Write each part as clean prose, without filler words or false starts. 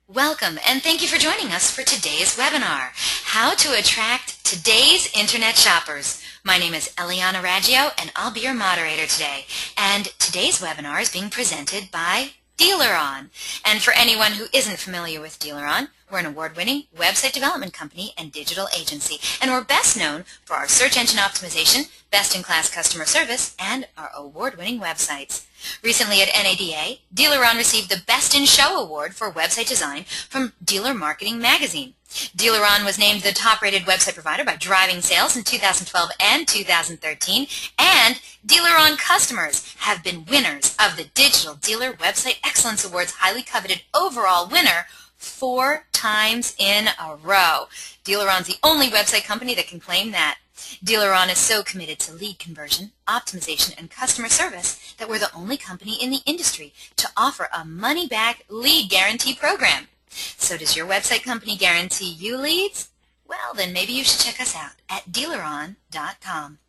Welcome, and thank you for joining us for today's webinar, How to Attract Today's Internet Shoppers. My name is Eliana Raggio, and I'll be your moderator today. And today's webinar is being presented by Dealeron. And for anyone who isn't familiar with Dealeron, we're an award-winning website development company and digital agency, and we're best known for our search engine optimization, best-in-class customer service, and our award-winning websites. Recently at NADA, Dealeron received the Best in Show Award for website design from Dealer Marketing Magazine. Dealeron was named the top-rated website provider by Driving Sales in 2012 and 2013, and Dealeron customers have been winners of the Digital Dealer Website Excellence Award's highly coveted overall winner 4 times in a row. Dealeron's the only website company that can claim that. Dealeron is so committed to lead conversion, optimization, and customer service that we're the only company in the industry to offer a money-back lead guarantee program. So does your website company guarantee you leads? Well, then maybe you should check us out at Dealeron.com.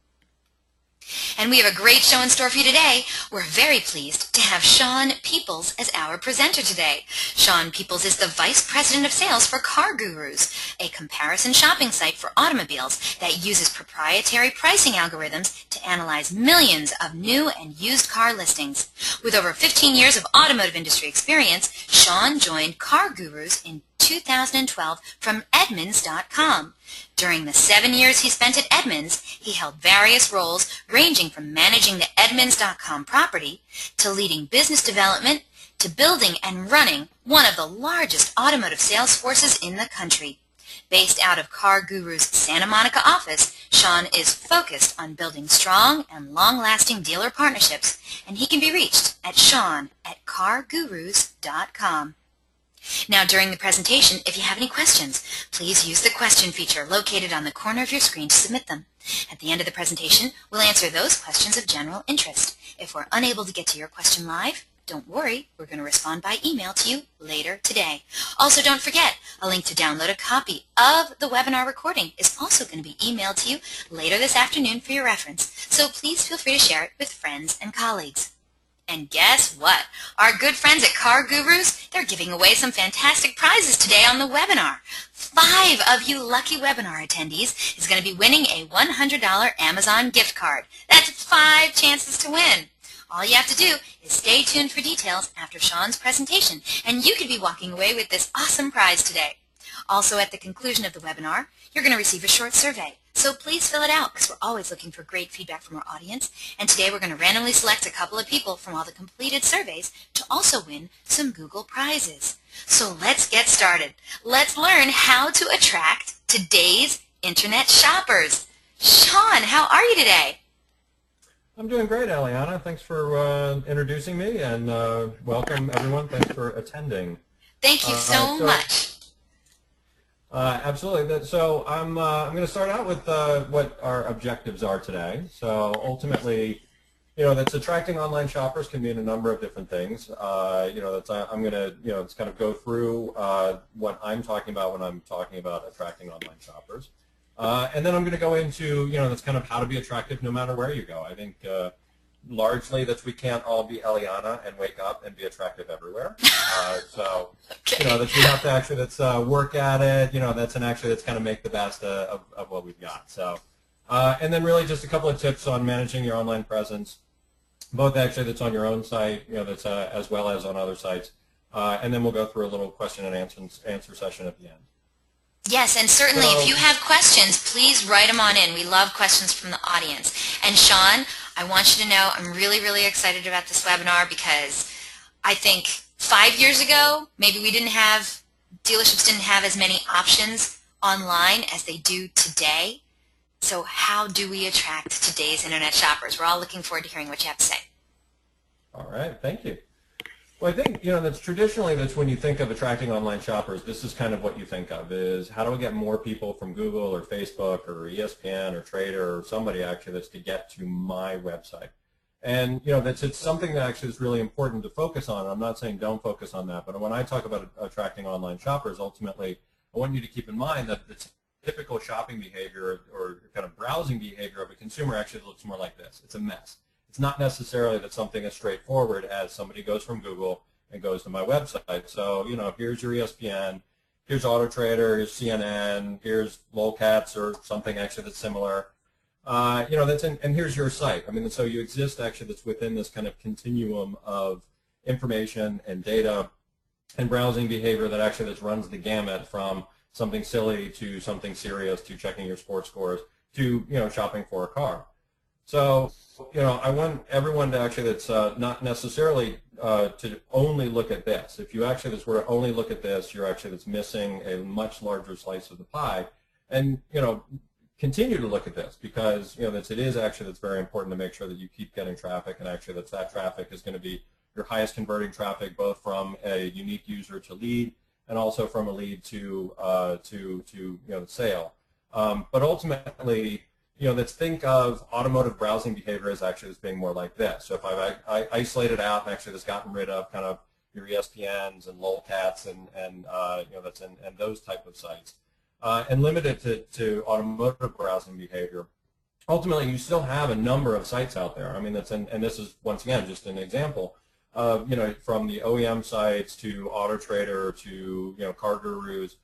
And we have a great show in store for you today. We're very pleased to have Sean Peoples as our presenter today. Sean Peoples is the Vice President of Sales for CarGurus, a comparison shopping site for automobiles that uses proprietary pricing algorithms to analyze millions of new and used car listings. With over 15 years of automotive industry experience, Sean joined CarGurus in 2012 from Edmunds.com. During the 7 years he spent at Edmunds, he held various roles ranging from managing the Edmunds.com property to leading business development to building and running one of the largest automotive sales forces in the country. Based out of CarGurus Santa Monica office, Sean is focused on building strong and long-lasting dealer partnerships, and he can be reached at Sean@CarGurus.com. Now, during the presentation, if you have any questions, please use the question feature located on the corner of your screen to submit them. At the end of the presentation, we'll answer those questions of general interest. If we're unable to get to your question live, don't worry, we're going to respond by email to you later today. Also, don't forget, a link to download a copy of the webinar recording is also going to be emailed to you later this afternoon for your reference, so please feel free to share it with friends and colleagues. And guess what? Our good friends at CarGurus, they're giving away some fantastic prizes today on the webinar. 5 of you lucky webinar attendees is going to be winning a $100 Amazon gift card. That's 5 chances to win. All you have to do is stay tuned for details after Sean's presentation, and you could be walking away with this awesome prize today. Also, at the conclusion of the webinar, you're going to receive a short survey. So please fill it out because we're always looking for great feedback from our audience. And today we're going to randomly select a couple of people from all the completed surveys to also win some Google prizes. So let's get started. Let's learn how to attract today's internet shoppers. Sean, how are you today? I'm doing great, Eliana. Thanks for introducing me, and welcome, everyone. Thanks for attending. Thank you so much. Absolutely. So I'm going to start out with what our objectives are today. So ultimately, that's attracting online shoppers can mean a number of different things. I'm going to just kind of go through what I'm talking about when I'm talking about attracting online shoppers. And then I'm going to go into, that's kind of how to be attractive no matter where you go. I think largely that we can't all be Eliana and wake up and be attractive everywhere. Okay. That we have to actually work at it. That's kind of make the best of what we've got. So, and then really just a couple of tips on managing your online presence, both actually that's on your own site, that's as well as on other sites. And then we'll go through a little question and answer session at the end. Yes, and certainly if you have questions, please write them on in. We love questions from the audience. And Sean, I want you to know I'm really, really excited about this webinar because I think 5 years ago, maybe dealerships didn't have as many options online as they do today. So how do we attract today's internet shoppers? We're all looking forward to hearing what you have to say. All right, thank you. Well, I think, that's when you think of attracting online shoppers, this is kind of what you think of is how do we get more people from Google or Facebook or ESPN or Trader or somebody actually that's to get to my website. And, it's something that actually is really important to focus on. I'm not saying don't focus on that, but when I talk about attracting online shoppers, ultimately, I want you to keep in mind that the typical shopping behavior or kind of browsing behavior of a consumer actually looks more like this. It's a mess. It's not necessarily that something as straightforward as somebody goes from Google and goes to my website. So, here's your ESPN, here's AutoTrader, here's CNN, here's Lolcats or something actually that's similar. And here's your site. I mean, so you exist actually that's within this kind of continuum of information and data and browsing behavior that runs the gamut from something silly to something serious to checking your sports scores to, shopping for a car. So, I want everyone to that's not necessarily to only look at this. If you were to only look at this, you're that's missing a much larger slice of the pie. And, continue to look at this because, it is that's very important to make sure that you keep getting traffic and that traffic is going to be your highest converting traffic, both from a unique user to lead and also from a lead to sale. But ultimately, let's think of automotive browsing behavior as as being more like this. So if I isolated out and that's gotten rid of kind of your ESPNs and Lolcats and those type of sites and limited to automotive browsing behavior, ultimately you still have a number of sites out there. I mean, and this is once again just an example. From the OEM sites to AutoTrader to CarGurus,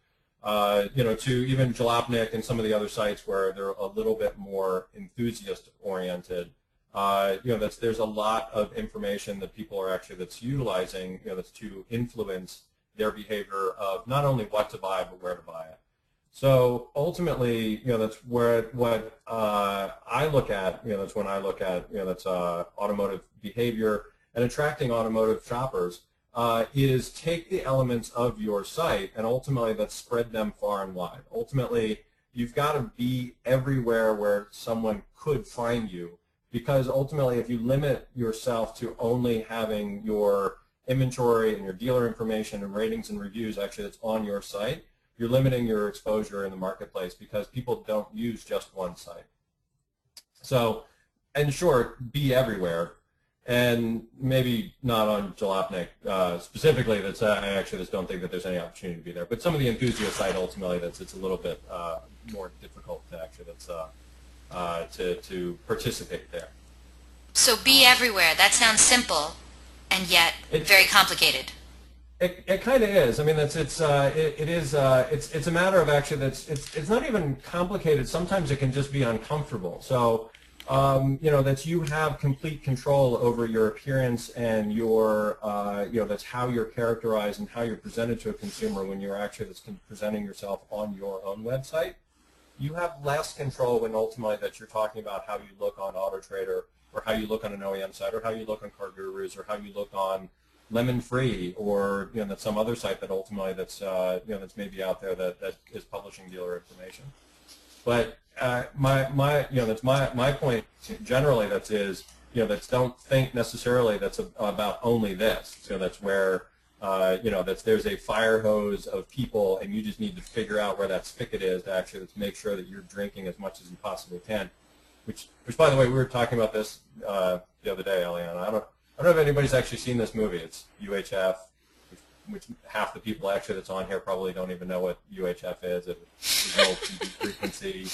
to even Jalopnik and some of the other sites where they're a little bit more enthusiast oriented. There's a lot of information that people are that's utilizing, that's to influence their behavior of not only what to buy but where to buy it. So ultimately, that's where what I look at. That's when I look at automotive behavior. And attracting automotive shoppers is take the elements of your site and ultimately let's spread them far and wide. Ultimately, you've got to be everywhere where someone could find you because ultimately if you limit yourself to only having your inventory and your dealer information and ratings and reviews that's on your site, you're limiting your exposure in the marketplace because people don't use just one site. So, in short, be everywhere. And maybe not on Jalopnik specifically. I just don't think that there's any opportunity to be there. But some of the enthusiast site ultimately, it's a little bit more difficult to participate there. So be everywhere. That sounds simple, and yet very complicated. It kind of is. I mean, it's a matter of it's not even complicated. Sometimes it can just be uncomfortable. So. That you have complete control over your appearance and your, that's how you're characterized and how you're presented to a consumer when you're presenting yourself on your own website. You have less control when ultimately that you're talking about how you look on AutoTrader or how you look on an OEM site or how you look on CarGurus or how you look on Lemon Free or, that's some other site that ultimately that's maybe out there that is publishing dealer information. But that's my point generally. Don't think necessarily that's about only this. So that's where there's a fire hose of people, and you just need to figure out where that spigot is to let's make sure that you're drinking as much as you possibly can. Which by the way, we were talking about this the other day, Eliana. I don't know if anybody's actually seen this movie. It's UHF. Which half the people that's on here probably don't even know what UHF is. It's low TV frequency.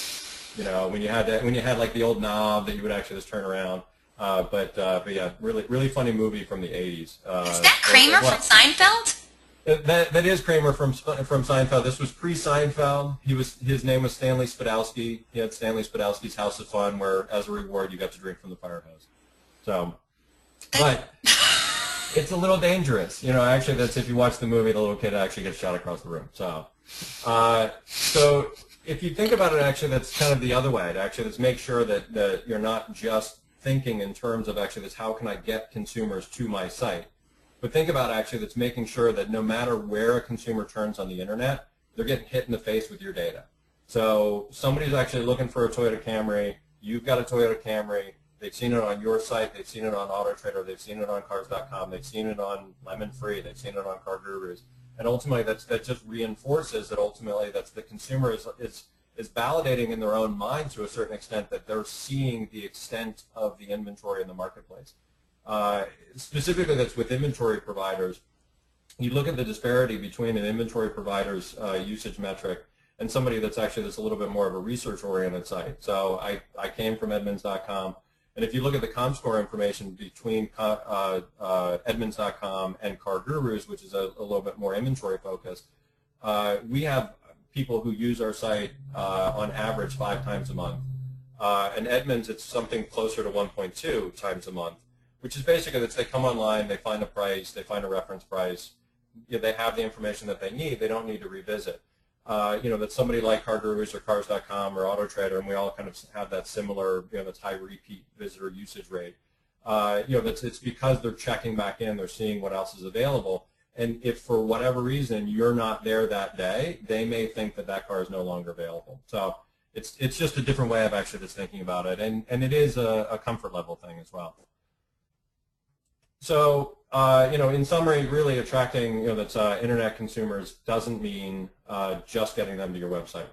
When you had like the old knob that you would just turn around. But yeah, really funny movie from the 80s. Is that Kramer from Seinfeld? That is Kramer from Seinfeld. This was pre-Seinfeld. His name was Stanley Spadowski. He had Stanley Spadowski's House of Fun, where as a reward you got to drink from the fire hose. So, but. It's a little dangerous, that's if you watch the movie, the little kid actually gets shot across the room. So, so if you think about it, that's kind of the other way. Let's make sure that you're not just thinking in terms of this, how can I get consumers to my site, but think about that's making sure that no matter where a consumer turns on the internet, they're getting hit in the face with your data. So somebody's looking for a Toyota Camry. You've got a Toyota Camry. They've seen it on your site, they've seen it on AutoTrader, they've seen it on Cars.com, they've seen it on Lemon Free, they've seen it on CarGurus. And ultimately that just reinforces that ultimately the consumer is validating in their own mind to a certain extent that they're seeing the extent of the inventory in the marketplace. Specifically that's with inventory providers, you look at the disparity between an inventory provider's usage metric and somebody that's a little bit more of a research-oriented site. So I came from Edmunds.com. And if you look at the ComScore information between Edmunds.com and CarGurus, which is a little bit more inventory focused, we have people who use our site on average 5 times a month. And Edmunds, it's something closer to 1.2 times a month, which is basically that they come online, they find a price, they find a reference price, they have the information that they need, they don't need to revisit. That somebody like CarGurus or Cars.com or AutoTrader, and we all kind of have that similar, that's high repeat visitor usage rate. It's because they're checking back in, they're seeing what else is available, and if for whatever reason you're not there that day, they may think that that car is no longer available. So it's just a different way of actually just thinking about it, and it is a comfort level thing as well. So, in summary, really attracting, internet consumers doesn't mean just getting them to your website.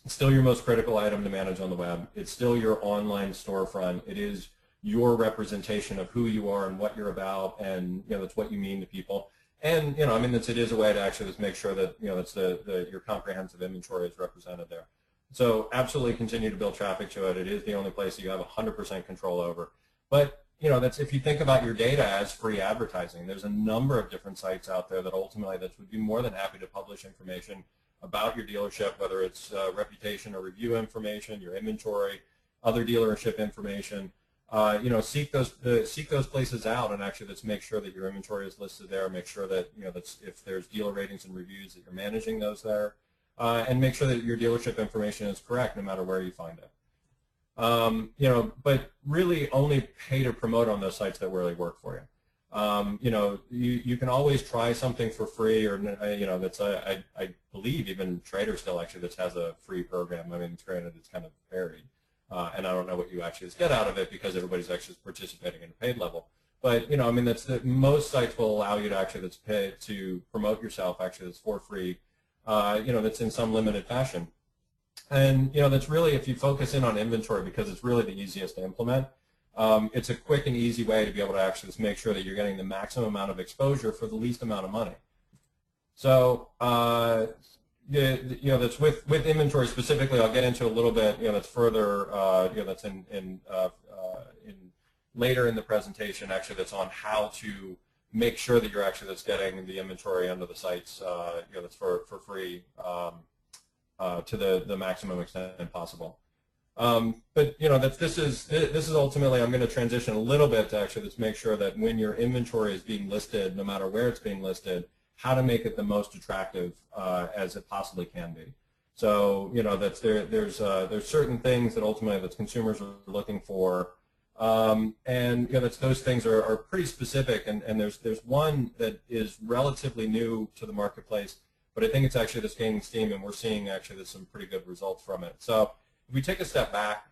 It's still your most critical item to manage on the web. It's still your online storefront. It is your representation of who you are and what you're about, and that's what you mean to people. And it is a way to actually just make sure that your comprehensive inventory is represented there. So absolutely continue to build traffic to it. It is the only place that you have 100% control over. But that's if you think about your data as free advertising. There's a number of different sites out there that ultimately that would be more than happy to publish information about your dealership, whether it's reputation or review information, your inventory, other dealership information. Seek those places out and actually let's make sure that your inventory is listed there. Make sure that that's if there's dealer ratings and reviews that you're managing those there, and make sure that your dealership information is correct no matter where you find it. But really only pay to promote on those sites that really work for you. You can always try something for free, or I believe even Trader still actually this has a free program. I mean, granted, it's kind of varied, and I don't know what you actually get out of it because everybody's actually participating in a paid level. But most sites will allow you to actually pay to promote yourself. Actually, that's for free. That's in some limited fashion. And that's really, if you focus in on inventory, because it's really the easiest to implement, it's a quick and easy way to be able to actually just make sure that you're getting the maximum amount of exposure for the least amount of money. So that's with inventory specifically. I'll get into a little bit. That's further. That's in later in the presentation. Actually, that's on how to make sure that you're actually getting the inventory onto the sites. That's for free. To the maximum extent possible. But this is ultimately, I'm going to transition a little bit to actually just make sure that when your inventory is being listed, no matter where it's being listed, how to make it the most attractive as it possibly can be. So there's certain things that ultimately that consumers are looking for, and those things are pretty specific. And there's one that is relatively new to the marketplace. But I think it's actually just gaining steam, and we're seeing actually there's some pretty good results from it. So if we take a step back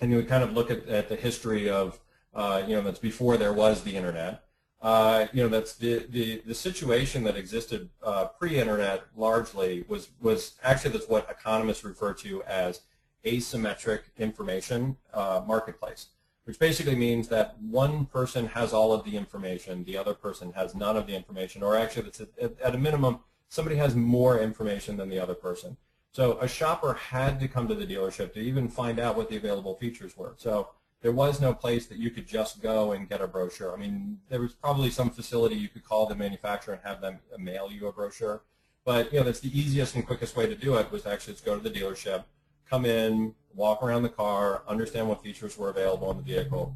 and you kind of look at the history of, that's before there was the internet, that's the situation that existed pre-internet largely was actually that's what economists refer to as asymmetric information marketplace, which basically means that one person has all of the information, the other person has none of the information, or actually that's at a minimum, somebody has more information than the other person. So a shopper had to come to the dealership to even find out what the available features were. So there was no place that you could just go and get a brochure. I mean, there was probably some facility you could call the manufacturer and have them mail you a brochure. But that's the easiest and quickest way to do it was actually to go to the dealership, come in, walk around the car, understand what features were available in the vehicle.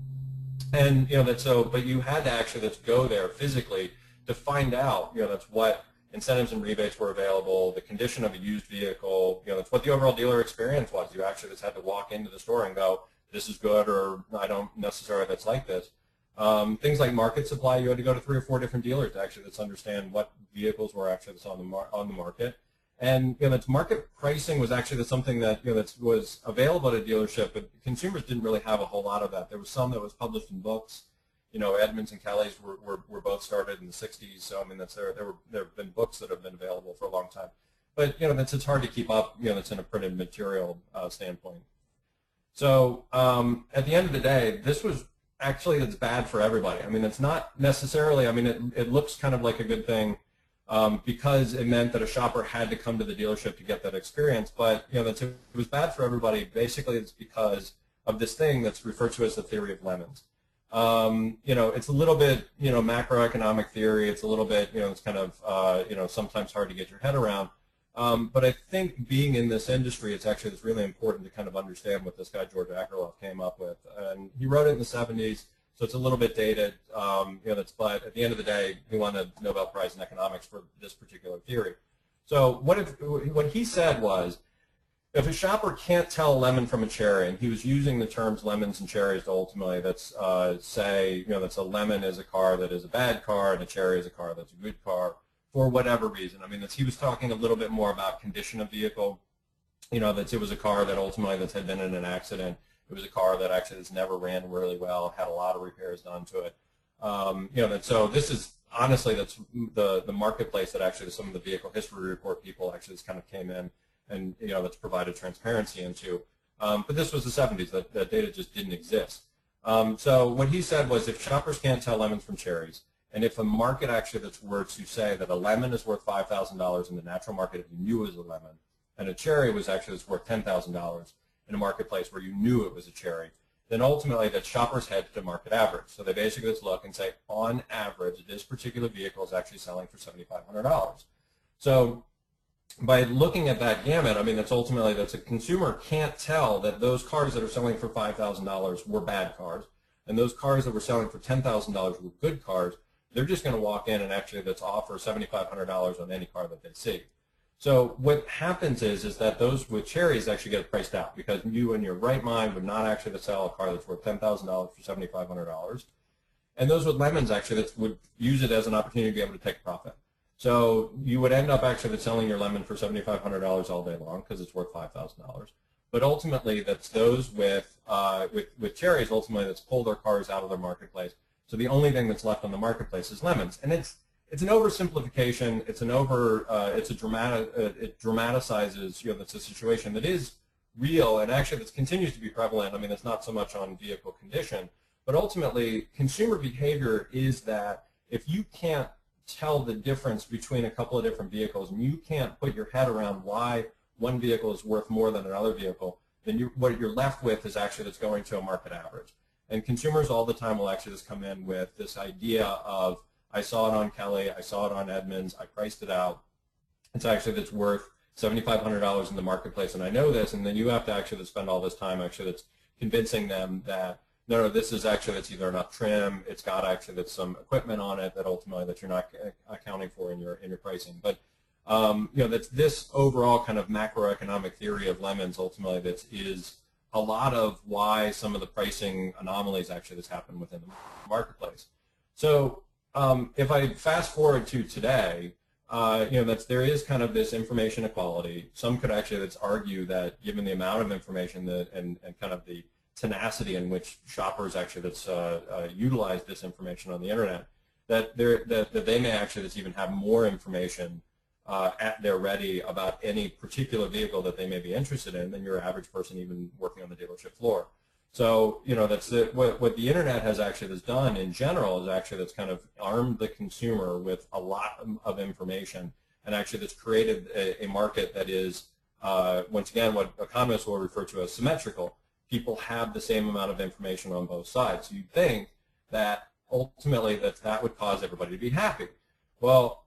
And but you had to actually go there physically to find out that's what incentives and rebates were available, the condition of a used vehicle, that's what the overall dealer experience was. You actually just had to walk into the store and go, this is good, or I don't necessarily that's like this. Things like market supply, you had to go to 3 or 4 different dealers to actually understand what vehicles were actually on the market. And that's market pricing was actually something that that was available at a dealership, but consumers didn't really have a whole lot of that. There was some that was published in books. Edmunds and Kelly's were both started in the 60s, so I mean there have been books that have been available for a long time. But it's hard to keep up. That's in a printed material standpoint. So at the end of the day, this was actually it's bad for everybody. I mean, it's not necessarily. I mean, it looks kind of like a good thing because it meant that a shopper had to come to the dealership to get that experience. But it was bad for everybody. Basically, it's because of this thing that's referred to as the theory of lemons. It's a little bit, macroeconomic theory. It's a little bit, it's kind of, sometimes hard to get your head around. But I think being in this industry, it's really important to kind of understand what this guy, George Akerlof, came up with. And he wrote it in the 70s, so it's a little bit dated, but at the end of the day, he won a Nobel Prize in economics for this particular theory. So what he said was, if a shopper can't tell a lemon from a cherry, and he was using the terms lemons and cherries to ultimately say, that's a lemon is a car that is a bad car, and a cherry is a car that's a good car, for whatever reason. I mean, he was talking a little bit more about condition of vehicle, that it was a car that ultimately that had been in an accident. It was a car that actually has never ran really well, had a lot of repairs done to it. So this is honestly, that's the marketplace that actually some of the vehicle history report people actually just kind of came in and that's provided transparency into. But this was the 70s. That data just didn't exist. So what he said was, if shoppers can't tell lemons from cherries, and if a market actually were to say that a lemon is worth $5,000 in the natural market if you knew it was a lemon, and a cherry was actually worth $10,000 in a marketplace where you knew it was a cherry, then ultimately that shoppers head to market average. So they basically just look and say, on average, this particular vehicle is actually selling for $7,500. So by looking at that gamut, I mean, that's a consumer can't tell that those cars that are selling for $5,000 were bad cars, and those cars that were selling for $10,000 were good cars. They're just going to walk in and actually offer $7,500 on any car that they see. So what happens is that those with cherries actually get priced out, because you in your right mind would not actually sell a car that's worth $10,000 for $7,500. And those with lemons actually would use it as an opportunity to be able to take profit. So you would end up actually selling your lemon for $7,500 all day long because it's worth $5,000. But ultimately, that's those with cherries, ultimately that's pull their cars out of their marketplace. So the only thing that's left on the marketplace is lemons. And it's an oversimplification. It dramatizes, that's a situation that is real and actually that continues to be prevalent. I mean, it's not so much on vehicle condition, but ultimately consumer behavior is that if you can't tell the difference between a couple of different vehicles and you can't put your head around why one vehicle is worth more than another vehicle, then what you're left with is actually that's going to a market average. And consumers all the time will actually just come in with this idea of, I saw it on Kelly, I saw it on Edmunds, I priced it out. It's actually that's worth $7,500 in the marketplace, and I know this, and then you have to actually spend all this time actually that's convincing them that no, this is actually that's either not trim, it's got actually that's some equipment on it that ultimately that you're not accounting for in your pricing. But that's this overall kind of macroeconomic theory of lemons ultimately that is a lot of why some of the pricing anomalies actually that's happened within the marketplace. So if I fast forward to today, there is kind of this information equality. Some could actually argue that given the amount of information and kind of the tenacity in which shoppers actually utilize this information on the internet, that they may actually even have more information at their ready about any particular vehicle that they may be interested in than your average person even working on the dealership floor. So what the internet has actually done in general is actually that's kind of armed the consumer with a lot of information, and actually that's created a market that is once again what economists will refer to as symmetrical. People have the same amount of information on both sides. So you'd think that ultimately that would cause everybody to be happy. Well,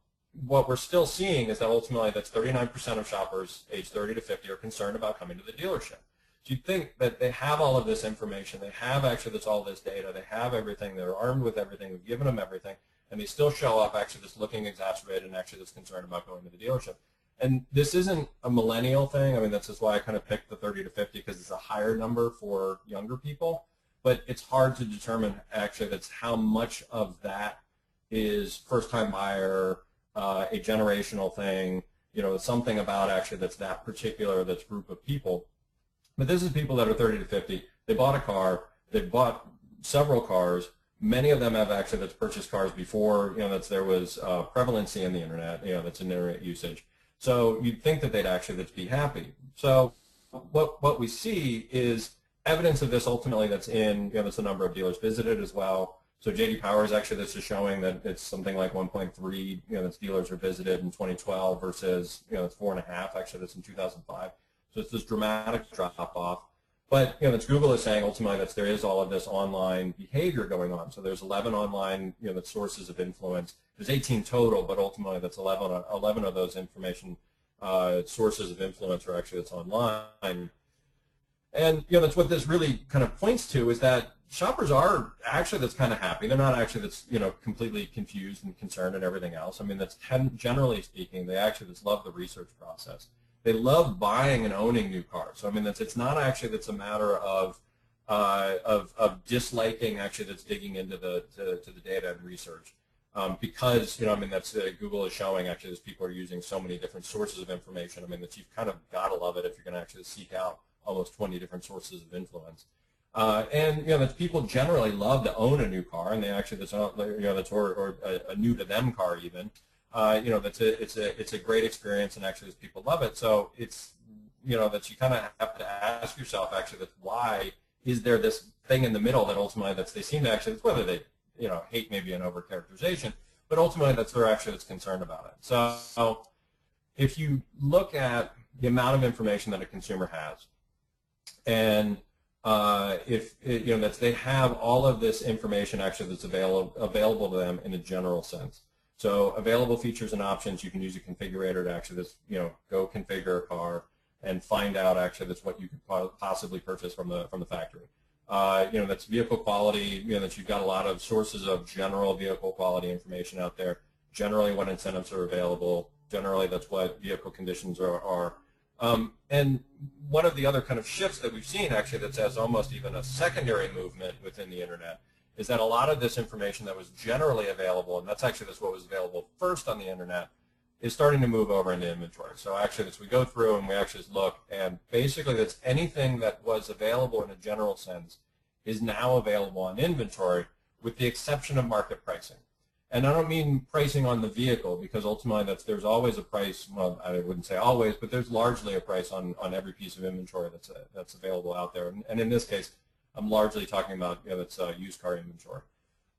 what we're still seeing is that ultimately that's 39% of shoppers aged 30 to 50 are concerned about coming to the dealership. So you'd think that they have all of this information, they have actually all this data, they have everything, they're armed with everything, we've given them everything, and they still show up actually just looking exacerbated and actually just concerned about going to the dealership. And this isn't a millennial thing. I mean, that's just why I kind of picked the 30 to 50 because it's a higher number for younger people. But it's hard to determine actually that's how much of that is first-time buyer, a generational thing, something about actually that's that particular group of people. But this is people that are 30 to 50. They bought a car. They bought several cars. Many of them have actually purchased cars before there was prevalency in the internet. That's in internet usage. So you'd think that they'd actually be happy. So what we see is evidence of this ultimately that's in, that's the number of dealers visited as well. So J.D. Power is actually this is showing that it's something like 1.3, that's dealers are visited in 2012 versus, it's 4.5 actually that's in 2005. So it's this dramatic drop off. But that's Google is saying ultimately that there is all of this online behavior going on. So there's 11 online that sources of influence. There's 18 total, but ultimately that's 11 of those information sources of influence are actually that's online. And that's what this really kind of points to, is that shoppers are actually that's kind of happy. They're not actually that's completely confused and concerned and everything else. I mean, that's generally speaking, they actually just love the research process. They love buying and owning new cars. So I mean, it's not actually that's a matter of disliking actually that's digging into the data and research, because I mean that's Google is showing actually that people are using so many different sources of information. I mean that you've kind of got to love it if you're going to actually seek out almost 20 different sources of influence. And that people generally love to own a new car, and they actually that's or a new to them car even. It's a great experience, and actually people love it. So it's that you kind of have to ask yourself actually that why is there this thing in the middle that ultimately they seem to actually, it's whether they hate maybe an overcharacterization, but ultimately they're actually concerned about it. So if you look at the amount of information that a consumer has, and if that they have all of this information actually that's available to them in a general sense. So available features and options, you can use a configurator to actually go configure a car and find out actually that's what you could possibly purchase from the factory. That's vehicle quality, that you've got a lot of sources of general vehicle quality information out there. Generally what incentives are available, generally that's what vehicle conditions are. And one of the other kind of shifts that we've seen actually that's as almost even a secondary movement within the internet is that a lot of this information that was generally available, and that's actually what was available first on the internet, is starting to move over into inventory. So actually as we go through and we actually look, and basically that's anything that was available in a general sense is now available on inventory, with the exception of market pricing. And I don't mean pricing on the vehicle, because ultimately there's always a price. Well, I wouldn't say always, but there's largely a price on every piece of inventory that's available out there. And in this case, I'm largely talking about that's used car inventory.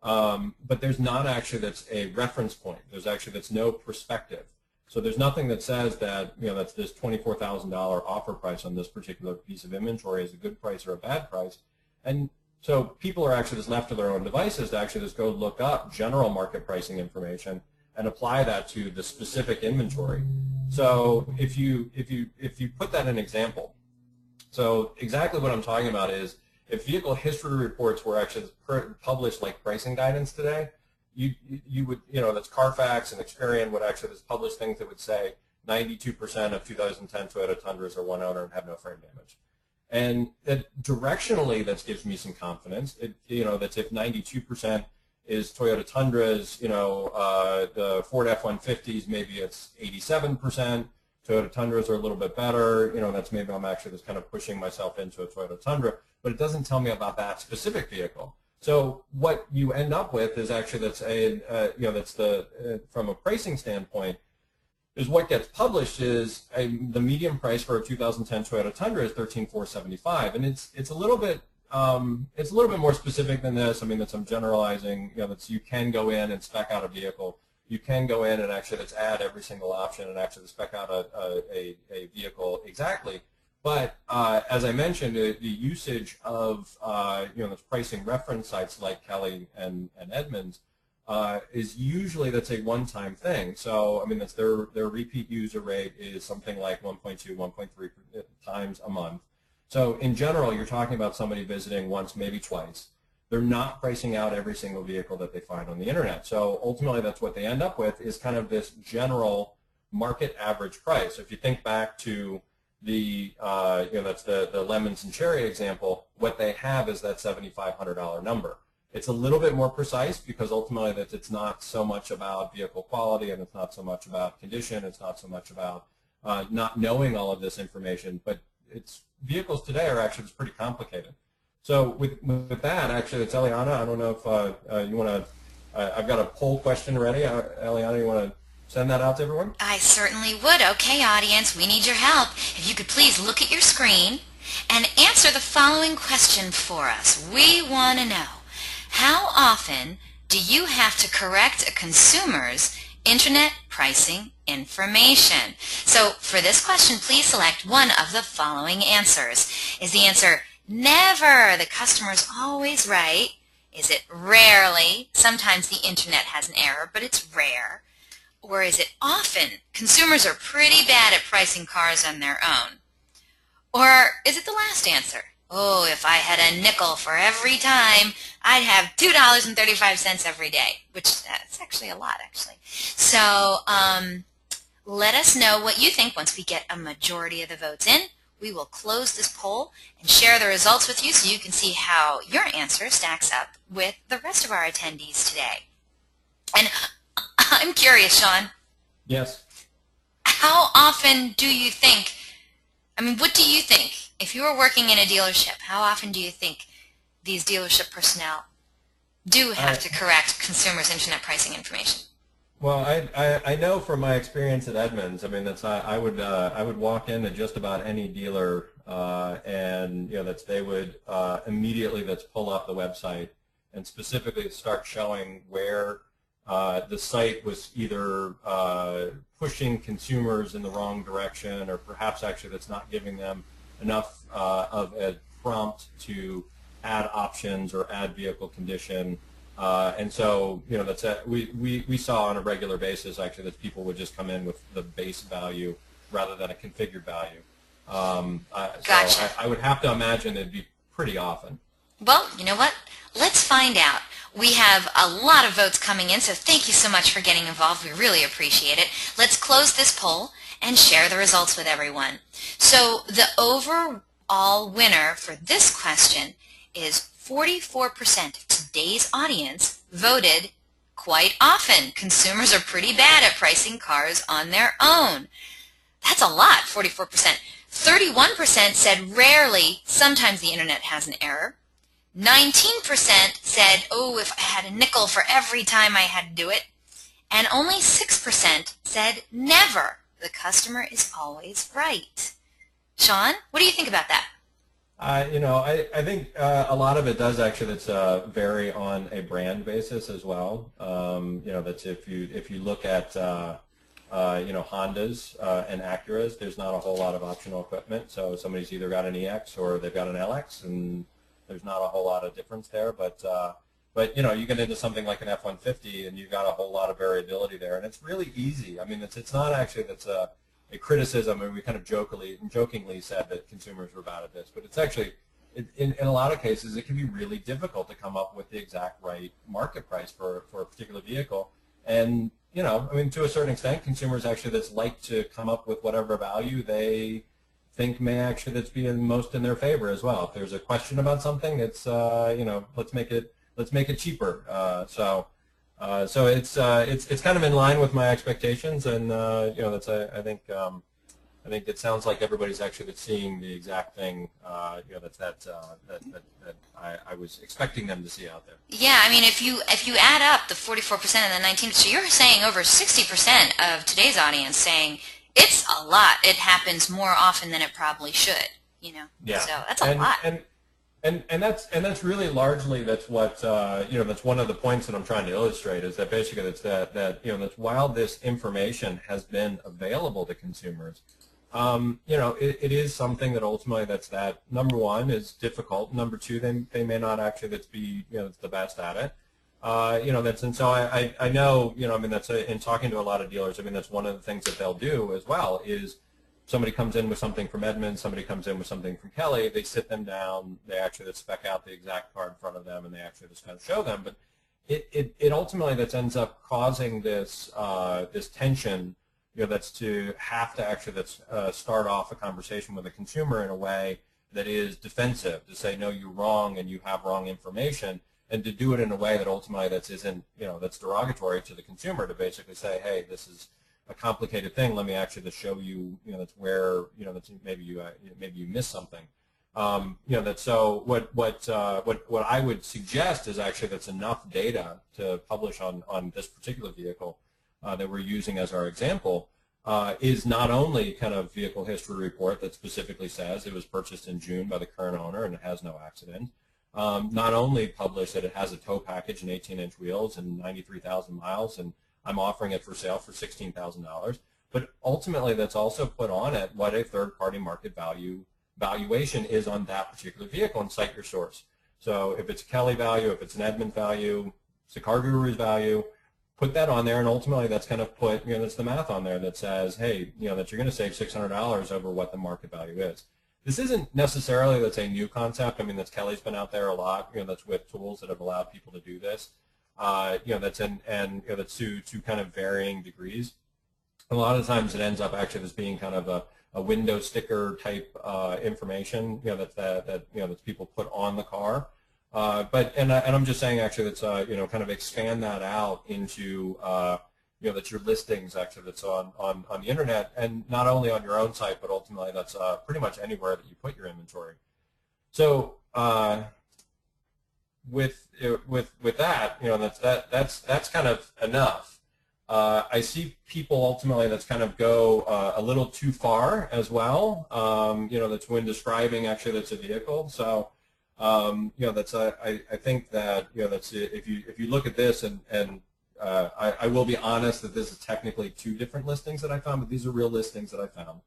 But there's not actually that's a reference point. There's actually that's no perspective. So there's nothing that says that that's this $24,000 offer price on this particular piece of inventory is a good price or a bad price. And so people are actually just left to their own devices to actually just go look up general market pricing information and apply that to the specific inventory. So if you put that in an example, so exactly what I'm talking about is if vehicle history reports were actually published like pricing guidance today, you would that's Carfax and Experian would actually just publish things that would say 92% of 2010 Toyota Tundras are one owner and have no frame damage. And that directionally, that gives me some confidence. That's if 92% is Toyota Tundras, the Ford F-150s, maybe it's 87%. Toyota Tundras are a little bit better. That's maybe I'm actually just kind of pushing myself into a Toyota Tundra, but it doesn't tell me about that specific vehicle. So what you end up with is actually that's from a pricing standpoint, is what gets published is the median price for a 2010 Toyota Tundra is $13,475, and it's a little bit more specific than this. I mean, I'm generalizing. You can go in and spec out a vehicle. You can go in and actually add every single option and actually spec out a vehicle exactly. But as I mentioned, the usage of those pricing reference sites like Kelly and Edmunds is usually that's a one-time thing. So I mean, that's their repeat user rate is something like 1.2, 1.3 times a month. So in general, you're talking about somebody visiting once, maybe twice. They're not pricing out every single vehicle that they find on the internet. So ultimately, that's what they end up with is kind of this general market average price. So if you think back to the that's the lemons and cherry example, what they have is that $7,500 number. It's a little bit more precise because ultimately that it's not so much about vehicle quality and it's not so much about condition. It's not so much about not knowing all of this information, but vehicles today are actually pretty complicated. So with that, actually, it's Eliana. I don't know if you want to. I've got a poll question ready. Eliana, you want to send that out to everyone? I certainly would. Okay, audience, we need your help. If you could please look at your screen and answer the following question for us. We want to know, how often do you have to correct a consumer's internet pricing information? So for this question, please select one of the following answers. Is the answer never, the customer's always right? Is it rarely? Sometimes the internet has an error, but it's rare. Or is it often? Consumers are pretty bad at pricing cars on their own. Or is it the last answer? Oh, if I had a nickel for every time, I'd have $2.35 every day, which that's actually a lot, actually. So let us know what you think once we get a majority of the votes in. We will close this poll and share the results with you so you can see how your answer stacks up with the rest of our attendees today. And I'm curious, Sean. Yes. How often do you think, what do you think? If you were working in a dealership, how often do you think these dealership personnel do have to correct consumers' internet pricing information? Well, I know from my experience at Edmunds. I would walk into just about any dealer, and they would immediately pull up the website and specifically start showing where the site was either pushing consumers in the wrong direction, or perhaps actually that's not giving them enough of a prompt to add options or add vehicle condition. And so, we saw on a regular basis actually that people would just come in with the base value rather than a configured value. Gotcha. So I would have to imagine it'd be pretty often. Well, you know what? Let's find out. We have a lot of votes coming in, so thank you so much for getting involved. We really appreciate it. Let's close this poll and share the results with everyone. So the overall winner for this question is 44% of today's audience voted quite often. Consumers are pretty bad at pricing cars on their own. That's a lot, 44%. 31% said rarely, sometimes the internet has an error. 19% said, oh, if I had a nickel for every time I had to do it. And only 6% said never. The customer is always right. Sean, what do you think about that? I think a lot of it does actually vary on a brand basis as well. That's if you look at Hondas and Acuras, there's not a whole lot of optional equipment. So somebody's either got an EX or they've got an LX, and there's not a whole lot of difference there. But you get into something like an F-150, and you've got a whole lot of variability there, and it's really easy. It's not actually a criticism, and we kind of jokingly said that consumers were bad at this, but it's actually, in a lot of cases, it can be really difficult to come up with the exact right market price for a particular vehicle. And, to a certain extent, consumers actually like to come up with whatever value they think may actually be most in their favor as well. If there's a question about something, it's, let's make it cheaper. So it's kind of in line with my expectations, and I think it sounds like everybody's actually seeing the exact thing that I was expecting them to see out there. Yeah, if you add up the 44% and the 19%, so you're saying over 60% of today's audience saying it's a lot. It happens more often than it probably should. Yeah. So that's a lot. And that's really largely that's what that's one of the points that I'm trying to illustrate, is that basically that while this information has been available to consumers, it is something that ultimately that number one is difficult. Number two, they may not actually be the best at it. And so I know that's in talking to a lot of dealers. That's one of the things that they'll do as well is, somebody comes in with something from Edmunds, somebody comes in with something from Kelly, they sit them down, they actually spec out the exact car in front of them, and they actually just kind of show them. But it ultimately ends up causing this this tension, that's to have to actually start off a conversation with a consumer in a way that is defensive, to say, no, you're wrong and you have wrong information, and to do it in a way that ultimately that's derogatory to the consumer, to basically say, hey, this is a complicated thing. Let me actually just show you, that's where, that's maybe you missed something. So what I would suggest is actually that's enough data to publish on this particular vehicle that we're using as our example, is not only kind of vehicle history report that specifically says it was purchased in June by the current owner and it has no accident. Not only publish that it has a tow package and 18-inch wheels and 93,000 miles, and I'm offering it for sale for $16,000, but ultimately that's also put on it what a third-party market value valuation is on that particular vehicle and cite your source. So if it's a Kelly value, if it's an Edmunds value, it's a CarGurus value, put that on there, and ultimately that's going to put, that's the math on there that says, hey, that you're going to save $600 over what the market value is. This isn't necessarily, that's a new concept. I mean, that's Kelly's been out there a lot, that's with tools that have allowed people to do this. That's that's to kind of varying degrees. A lot of times it ends up actually as being kind of a window sticker type information, that people put on the car. And I'm just saying actually that's kind of expand that out into that's your listings actually that's on the internet, and not only on your own site, but ultimately that's pretty much anywhere that you put your inventory. So with that, that's kind of enough. I see people ultimately that's kind of go a little too far as well. That's when describing actually that's a vehicle. So that's I think that that's if you look at this and I will be honest that this is technically two different listings that I found, but these are real listings that I found.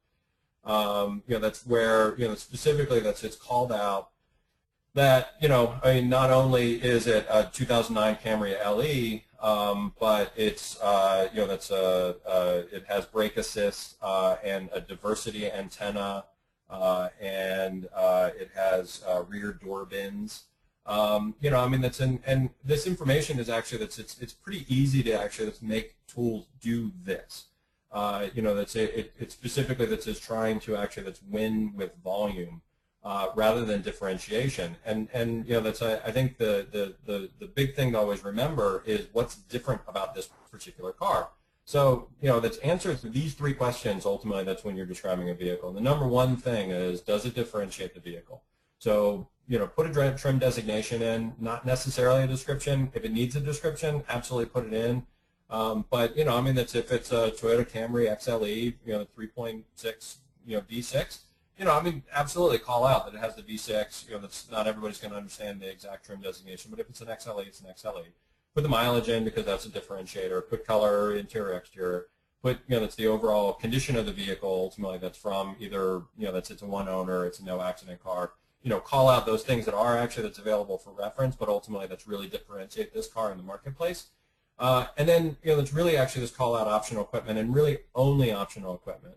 That's where specifically it's called out that I mean, not only is it a 2009 Camry LE, but it's it has brake assist and a diversity antenna, and it has rear door bins. I mean, that's and this information is actually it's pretty easy to actually make tools do this. It's specifically that's trying to actually win with volume. Rather than differentiation, and I think the big thing to always remember is what's different about this particular car. So that's answers to these three questions. Ultimately, that's when you're describing a vehicle. And the number one thing is, does it differentiate the vehicle? So put a trim designation in, not necessarily a description. If it needs a description, absolutely put it in. But I mean, that's if it's a Toyota Camry XLE, 3.6, V6. I mean, absolutely call out that it has the V6. That's not everybody's going to understand the exact trim designation, but if it's an XLE, it's an XLE. Put the mileage in because that's a differentiator. Put color, interior, exterior. Put, that's the overall condition of the vehicle. Ultimately, that's from either, it's a one owner, it's a no accident car. Call out those things that are actually that's available for reference, but ultimately that's really differentiate this car in the marketplace. And then, that's really actually just call out optional equipment and really only optional equipment.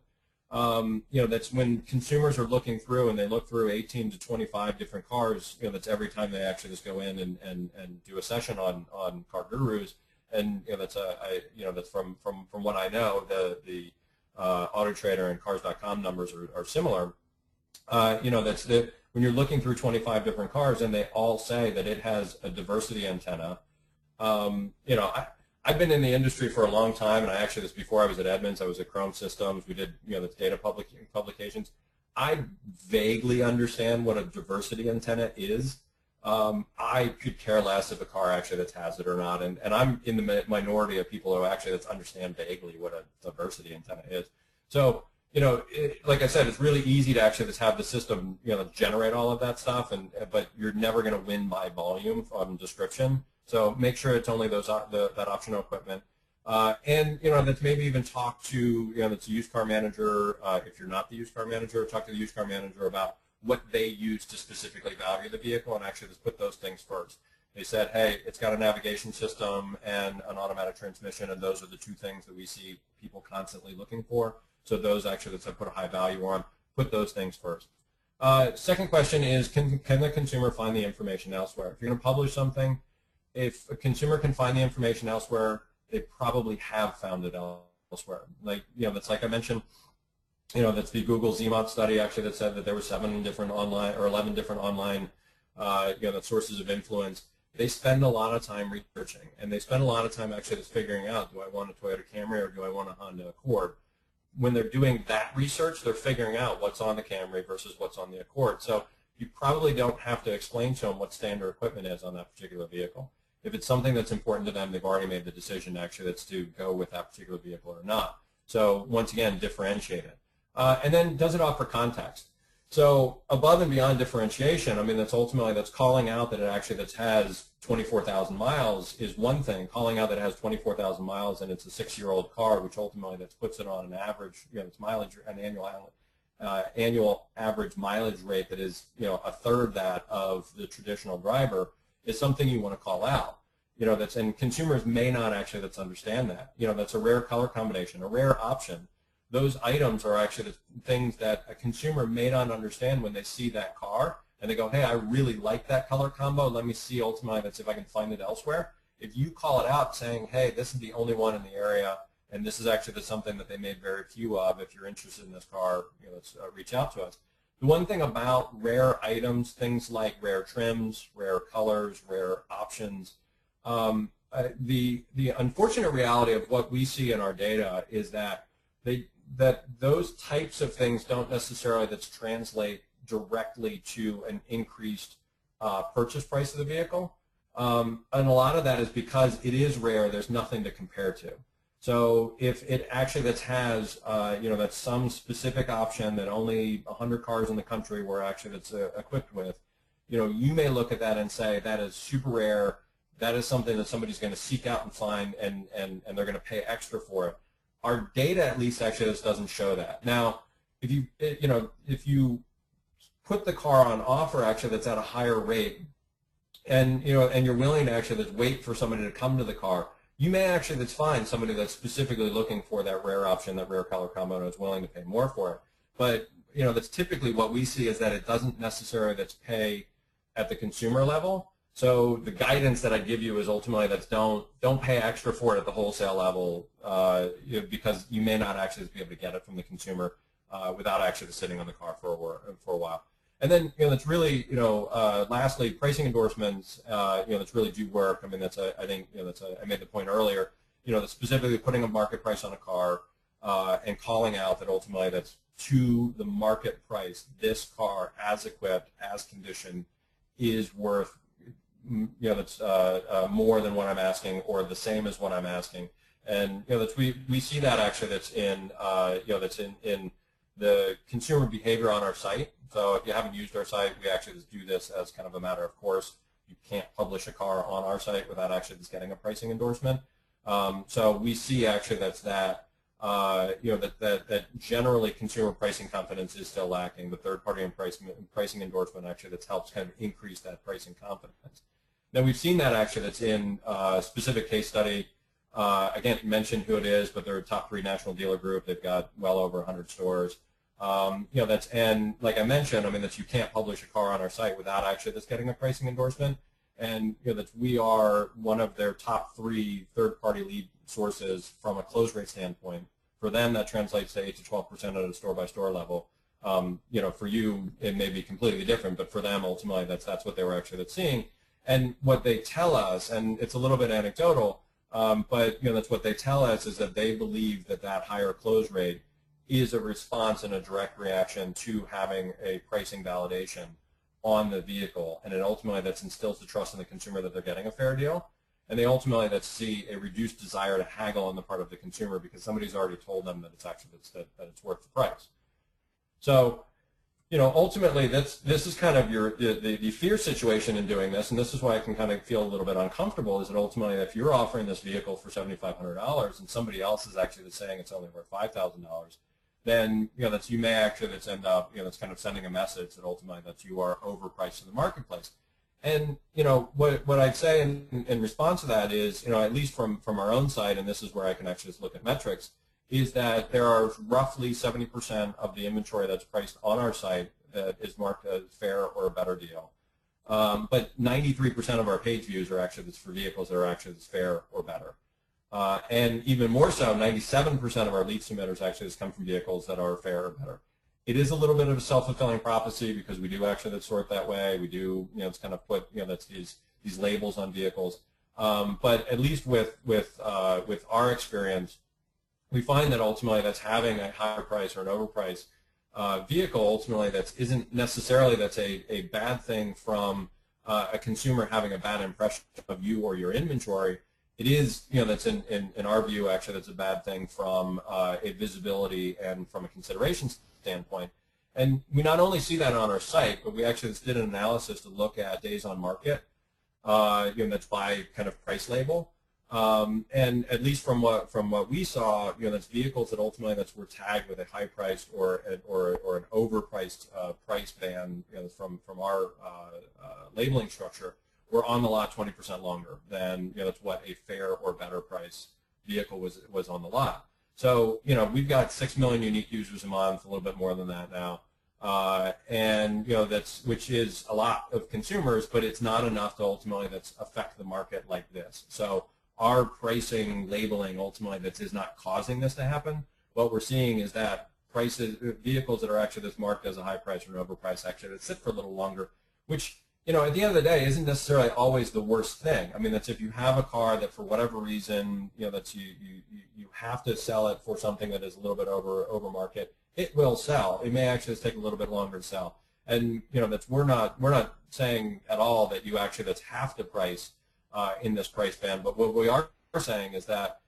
That's when consumers are looking through and they look through 18 to 25 different cars, that's every time they actually just go in and do a session on CarGurus, and that's from what I know, the Auto Trader and Cars.com numbers are similar. That's when you're looking through 25 different cars and they all say that it has a diversity antenna. I've been in the industry for a long time, and this before I was at Edmunds. I was at Chrome Systems. We did, the data publications. I vaguely understand what a diversity antenna is. I could care less if a car actually has it or not, and I'm in the minority of people who actually understand vaguely what a diversity antenna is. So, like I said, it's really easy to actually just have the system, generate all of that stuff, but you're never going to win by volume from description. So make sure it's only that optional equipment, and that's maybe even talk to that's a used car manager. If you're not the used car manager, talk to the used car manager about what they use to specifically value the vehicle, and actually just put those things first. They said, hey, it's got a navigation system and an automatic transmission, and those are the two things that we see people constantly looking for. So those actually that I put a high value on. Put those things first. Second question is, can the consumer find the information elsewhere? If you're going to publish something, if a consumer can find the information elsewhere, they probably have found it elsewhere. Like, that's like I mentioned, that's the Google ZMOT study actually that said that there were 7 different online or 11 different online, sources of influence. They spend a lot of time researching, and they spend a lot of time actually just figuring out, do I want a Toyota Camry or do I want a Honda Accord? When they're doing that research, they're figuring out what's on the Camry versus what's on the Accord. So you probably don't have to explain to them what standard equipment is on that particular vehicle. If it's something that's important to them, they've already made the decision actually that's to go with that particular vehicle or not. So once again, differentiate it. And then does it offer context? So above and beyond differentiation, I mean, that's calling out that it actually has 24,000 miles is one thing. Calling out that it has 24,000 miles and it's a 6-year-old car, which ultimately that puts it on an average, its mileage, an annual annual average mileage rate that is, a third that of the traditional driver is something you want to call out. And consumers may not actually understand that. That's a rare color combination, a rare option. Those items are actually the things that a consumer may not understand when they see that car and they go, hey, I really like that color combo. Let me see ultimately let's see if I can find it elsewhere. If you call it out saying, hey, this is the only one in the area, and this is actually something that they made very few of, if you're interested in this car, let's reach out to us. The one thing about rare items, things like rare trims, rare colors, rare options, the unfortunate reality of what we see in our data is that those types of things don't necessarily translate directly to an increased purchase price of the vehicle. And a lot of that is because it is rare, there's nothing to compare to. So if it actually has, that's some specific option that only 100 cars in the country were actually equipped with, you may look at that and say that is super rare. That is something that somebody's going to seek out and find, and they're going to pay extra for it. Our data, at least, actually doesn't show that. Now, if you put the car on offer, actually, that's at a higher rate, and you're willing to actually wait for somebody to come to the car, you may actually find somebody that's specifically looking for that rare option, that rare color combo, and is willing to pay more for it. But that's typically what we see is that it doesn't necessarily pay at the consumer level. So the guidance that I give you is ultimately don't pay extra for it at the wholesale level because you may not actually be able to get it from the consumer without actually sitting on the car for a while. And then that's really lastly, pricing endorsements that's really do work. I mean I think I made the point earlier that specifically putting a market price on a car and calling out that ultimately that's to the market price. This car, as equipped, as conditioned, is worth that's more than what I'm asking or the same as what I'm asking. And we see that actually that's in in the consumer behavior on our site. So if you haven't used our site, we actually just do this as kind of a matter of course. You can't publish a car on our site without actually just getting a pricing endorsement. So we see actually that generally consumer pricing confidence is still lacking. The third-party pricing endorsement actually helps kind of increase that pricing confidence. Now we've seen that actually that's in a specific case study. I can't mention who it is, but they're a top 3 national dealer group. They've got well over 100 stores. And like I mentioned, I mean you can't publish a car on our site without actually getting a pricing endorsement. And we are one of their top 3 third-party lead sources from a close rate standpoint. For them, that translates to 8 to 12% at a store-by-store level. For you, it may be completely different, but for them, ultimately, that's what they were actually seeing. And what they tell us, and it's a little bit anecdotal, but that's what they tell us is that they believe that higher close rate is a response and a direct reaction to having a pricing validation on the vehicle, and it ultimately instills the trust in the consumer that they're getting a fair deal, and they ultimately see a reduced desire to haggle on the part of the consumer because somebody's already told them that it's actually that it's worth the price. So, ultimately this is kind of the fear situation in doing this, and this is why I can kind of feel a little bit uncomfortable. Is that ultimately if you're offering this vehicle for $7,500 and somebody else is actually saying it's only worth $5,000. Then you may actually end up that's kind of sending a message that ultimately you are overpriced in the marketplace. And what I'd say in response to that is at least from our own side, and this is where I can actually just look at metrics, is that there are roughly 70% of the inventory that's priced on our site that is marked as fair or a better deal. But 93% of our page views are actually for vehicles that are actually fair or better. And even more so, 97% of our lead submitters actually come from vehicles that are fair or better. It is a little bit of a self-fulfilling prophecy because we do actually sort that way. We do, it's kind of put, that's these labels on vehicles. But at least with our experience, we find that ultimately having a higher price or an overpriced vehicle ultimately isn't necessarily a bad thing from a consumer having a bad impression of you or your inventory. It is, that's in our view, actually, that's a bad thing from a visibility and from a consideration standpoint. And we not only see that on our site, but we actually just did an analysis to look at days on market, that's by kind of price label. And at least from what we saw, that's vehicles that ultimately were tagged with a high price or an overpriced price band, from our labeling structure, were on the lot 20% longer than that's what a fair or better price vehicle was on the lot. So we've got 6 million unique users a month, a little bit more than that now. And which is a lot of consumers, but it's not enough to ultimately affect the market like this. So our pricing labeling ultimately is not causing this to happen. What we're seeing is that vehicles that are actually that's marked as a high price or an overprice actually that sit for a little longer, which at the end of the day isn't necessarily always the worst thing. I mean, that's if you have a car that for whatever reason you have to sell it for something that is a little bit over market, it will sell. It may actually take a little bit longer to sell. And we're not saying at all that you actually have to price in this price band. But what we are saying is that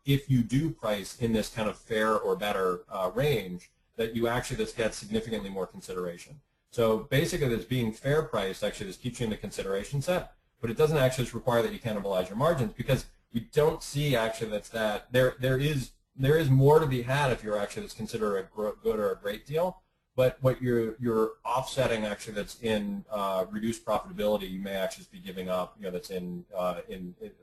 if you do price in this kind of fair or better range, that you actually get significantly more consideration. So basically, this being fair priced actually just keeps you in the consideration set, but it doesn't actually just require that you cannibalize your margins, because we don't see actually that there is more to be had if you're actually considered a good or a great deal. But what you're offsetting actually that's in reduced profitability, you may actually be giving up. That's in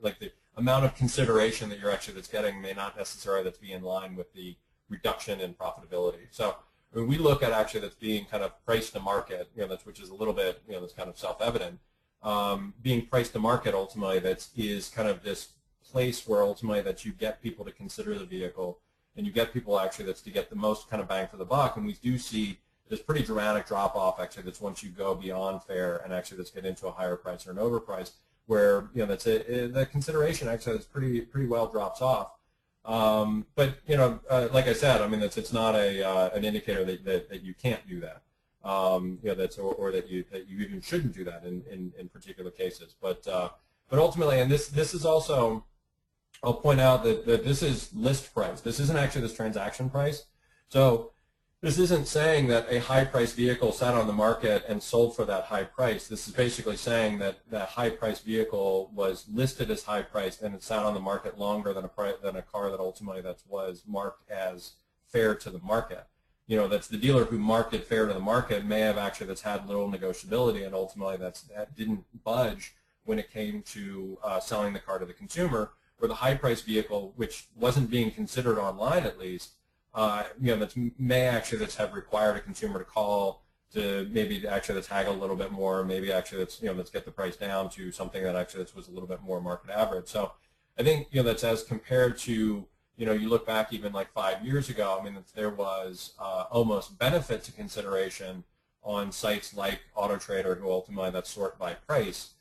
like the amount of consideration that you're actually that's getting may not necessarily be in line with the reduction in profitability. So when we look at actually that's being kind of priced to market, which is a little bit that's kind of self-evident. Being priced to market ultimately is kind of this place where ultimately that you get people to consider the vehicle, and you get people actually to get the most kind of bang for the buck. And we do see this pretty dramatic drop off actually that's once you go beyond fair and actually get into a higher price or an overprice, where the consideration actually pretty well drops off. But like I said, I mean it's not an indicator that you can't do that. Or that you even shouldn't do that in particular cases. But ultimately, and this is also, I'll point out that this is list price. This isn't actually this transaction price. So this isn't saying that a high-priced vehicle sat on the market and sold for that high price. This is basically saying that that high-priced vehicle was listed as high-priced and it sat on the market longer than a car that ultimately was marked as fair to the market. That's the dealer who marked it fair to the market may have actually had little negotiability, and ultimately that didn't budge when it came to selling the car to the consumer. Or the high-priced vehicle, which wasn't being considered online at least, that may actually have required a consumer to call to maybe actually haggle a little bit more, maybe actually let's get the price down to something that actually was a little bit more market average. So I think that's as compared to you look back even like 5 years ago. I mean there was almost benefit to consideration on sites like AutoTrader, who ultimately sort by price,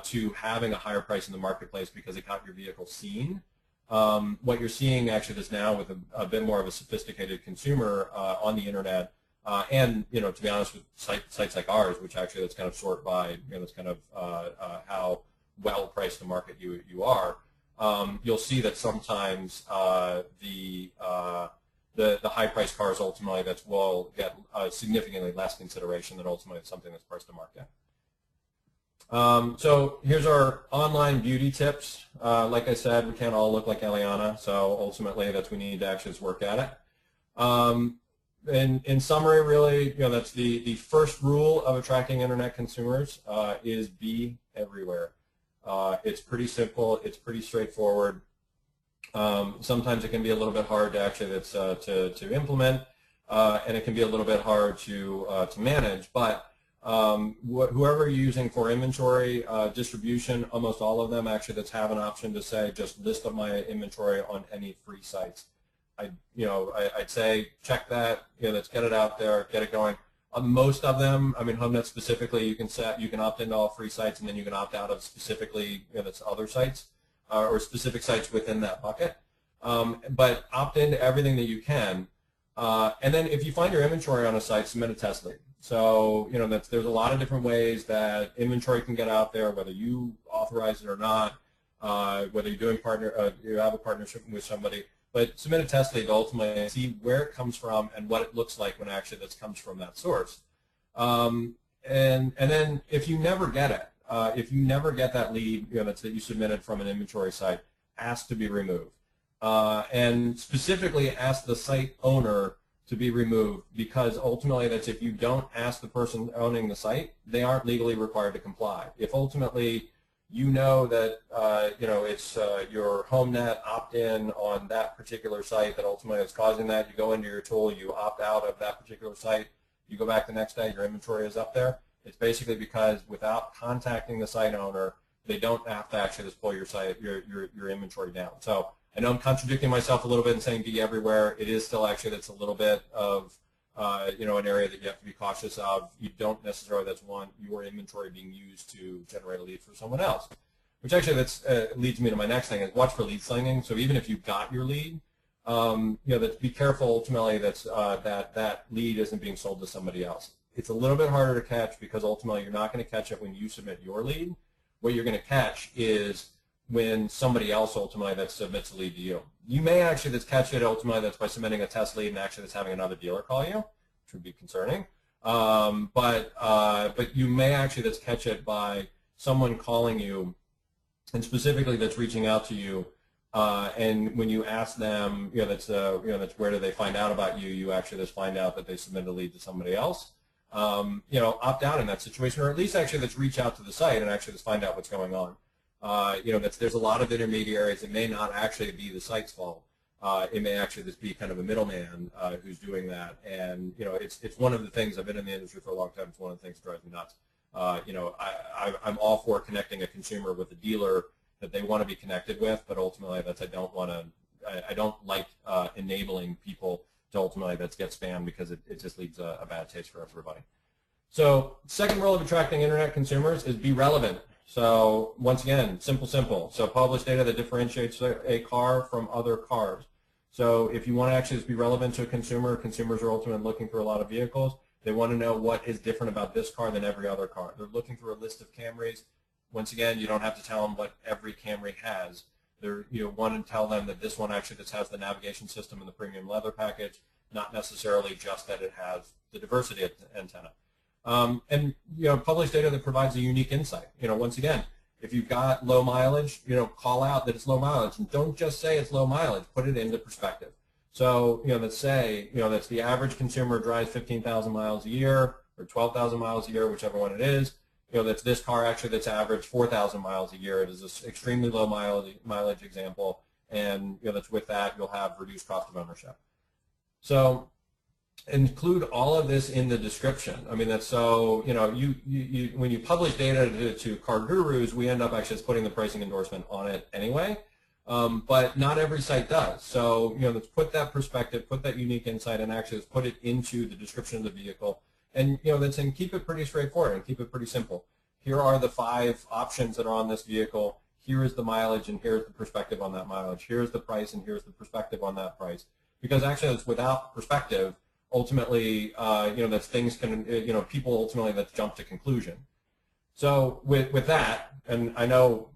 to having a higher price in the marketplace because it got your vehicle seen. What you're seeing actually is now with a bit more of a sophisticated consumer on the internet, and to be honest, with sites like ours, which actually kind of sort by that's kind of how well priced the market you are. You'll see that sometimes the high-priced cars ultimately will get significantly less consideration than ultimately something that's priced to market. So here's our online beauty tips. Like I said, we can't all look like Eliana, so ultimately we need to actually just work at it. In summary, really, that's the first rule of attracting internet consumers is be everywhere. It's pretty simple. It's pretty straightforward. Sometimes it can be a little bit hard to actually to implement, and it can be a little bit hard to manage, but whoever you're using for inventory distribution, almost all of them actually have an option to say just list up my inventory on any free sites. I'd say check that. Let's get it out there, get it going. On most of them, I mean HomeNet specifically, you can opt into all free sites, and then you can opt out of specifically that's other sites or specific sites within that bucket. But opt into everything that you can, and then if you find your inventory on a site, submit a test lead. So there's a lot of different ways that inventory can get out there, whether you authorize it or not, whether you're doing you have a partnership with somebody. But submit a test lead ultimately and see where it comes from and what it looks like when actually this comes from that source. And then if you never get it, if you never get that lead, that you submitted from an inventory site, ask to be removed. And specifically ask the site owner to be removed, because ultimately that's if you don't ask the person owning the site, they aren't legally required to comply. If ultimately you know that it's your HomeNet opt-in on that particular site that ultimately is causing that, you go into your tool, you opt out of that particular site, you go back the next day, your inventory is up there. It's basically because without contacting the site owner, they don't have to actually just pull your site, your inventory down. So I know I'm contradicting myself a little bit and saying be everywhere. It is still actually that's a little bit of an area that you have to be cautious of. You don't necessarily want your inventory being used to generate a lead for someone else. Which actually leads me to my next thing is watch for lead slinging. So even if you got your lead, be careful ultimately that lead isn't being sold to somebody else. It's a little bit harder to catch because ultimately you're not going to catch it when you submit your lead. What you're going to catch is when somebody else ultimately that submits a lead to you. You may actually catch it ultimately that's by submitting a test lead and actually that's having another dealer call you, which would be concerning. But you may actually catch it by someone calling you and specifically that's reaching out to you. And when you ask them, that's where do they find out about you? You actually just find out that they submitted a lead to somebody else. Opt out in that situation, or at least actually let's reach out to the site and actually just find out what's going on. There's a lot of intermediaries. It may not actually be the site's fault. It may actually just be kind of a middleman who's doing that. And it's one of the things. I've been in the industry for a long time. It's one of the things that drives me nuts. I'm all for connecting a consumer with a dealer that they want to be connected with, but ultimately I don't like enabling people to ultimately get spammed because it just leaves a bad taste for everybody. So second rule of attracting internet consumers is be relevant. So once again, simple. So publish data that differentiates a car from other cars. So if you want to actually just be relevant to a consumer, consumers are ultimately looking for a lot of vehicles. They want to know what is different about this car than every other car. They're looking through a list of Camrys. Once again, you don't have to tell them what every Camry has. You want to tell them that this one actually just has the navigation system and the premium leather package, not necessarily just that it has the diversity antenna. And publish data that provides a unique insight. Once again, if you've got low mileage, call out that it's low mileage, and don't just say it's low mileage. Put it into perspective. So let's say that's the average consumer drives 15,000 miles a year or 12,000 miles a year, whichever one it is. That's this car actually that's averaged 4,000 miles a year. It is an extremely low mileage example, and that's with that you'll have reduced cost of ownership. So include all of this in the description. I mean, that's so, when you publish data to CarGurus, we end up actually just putting the pricing endorsement on it anyway, but not every site does. So, let's put that perspective, put that unique insight, and actually just put it into the description of the vehicle. And, and keep it pretty straightforward and keep it pretty simple. Here are the 5 options that are on this vehicle. Here is the mileage, and here's the perspective on that mileage. Here's the price, and here's the perspective on that price. Because actually, it's without perspective, ultimately, that things can, people ultimately that jump to conclusion. So with that, and I know,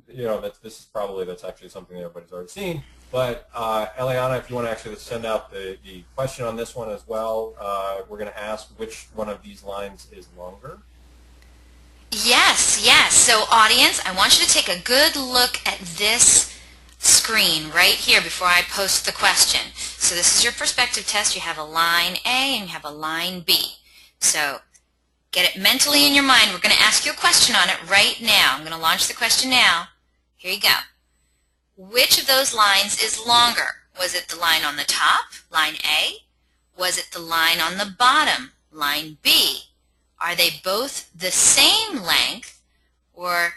that this is probably that's actually something that everybody's already seen. But Eliana, if you want to actually send out the question on this one as well, we're going to ask which one of these lines is longer. Yes. So audience, I want you to take a good look at this screen right here before I post the question. So this is your perspective test. You have a line A and you have a line B. So get it mentally in your mind. We're going to ask you a question on it right now. I'm going to launch the question now. Here you go. Which of those lines is longer? Was it the line on the top, line A? Was it the line on the bottom, line B? Are they both the same length, or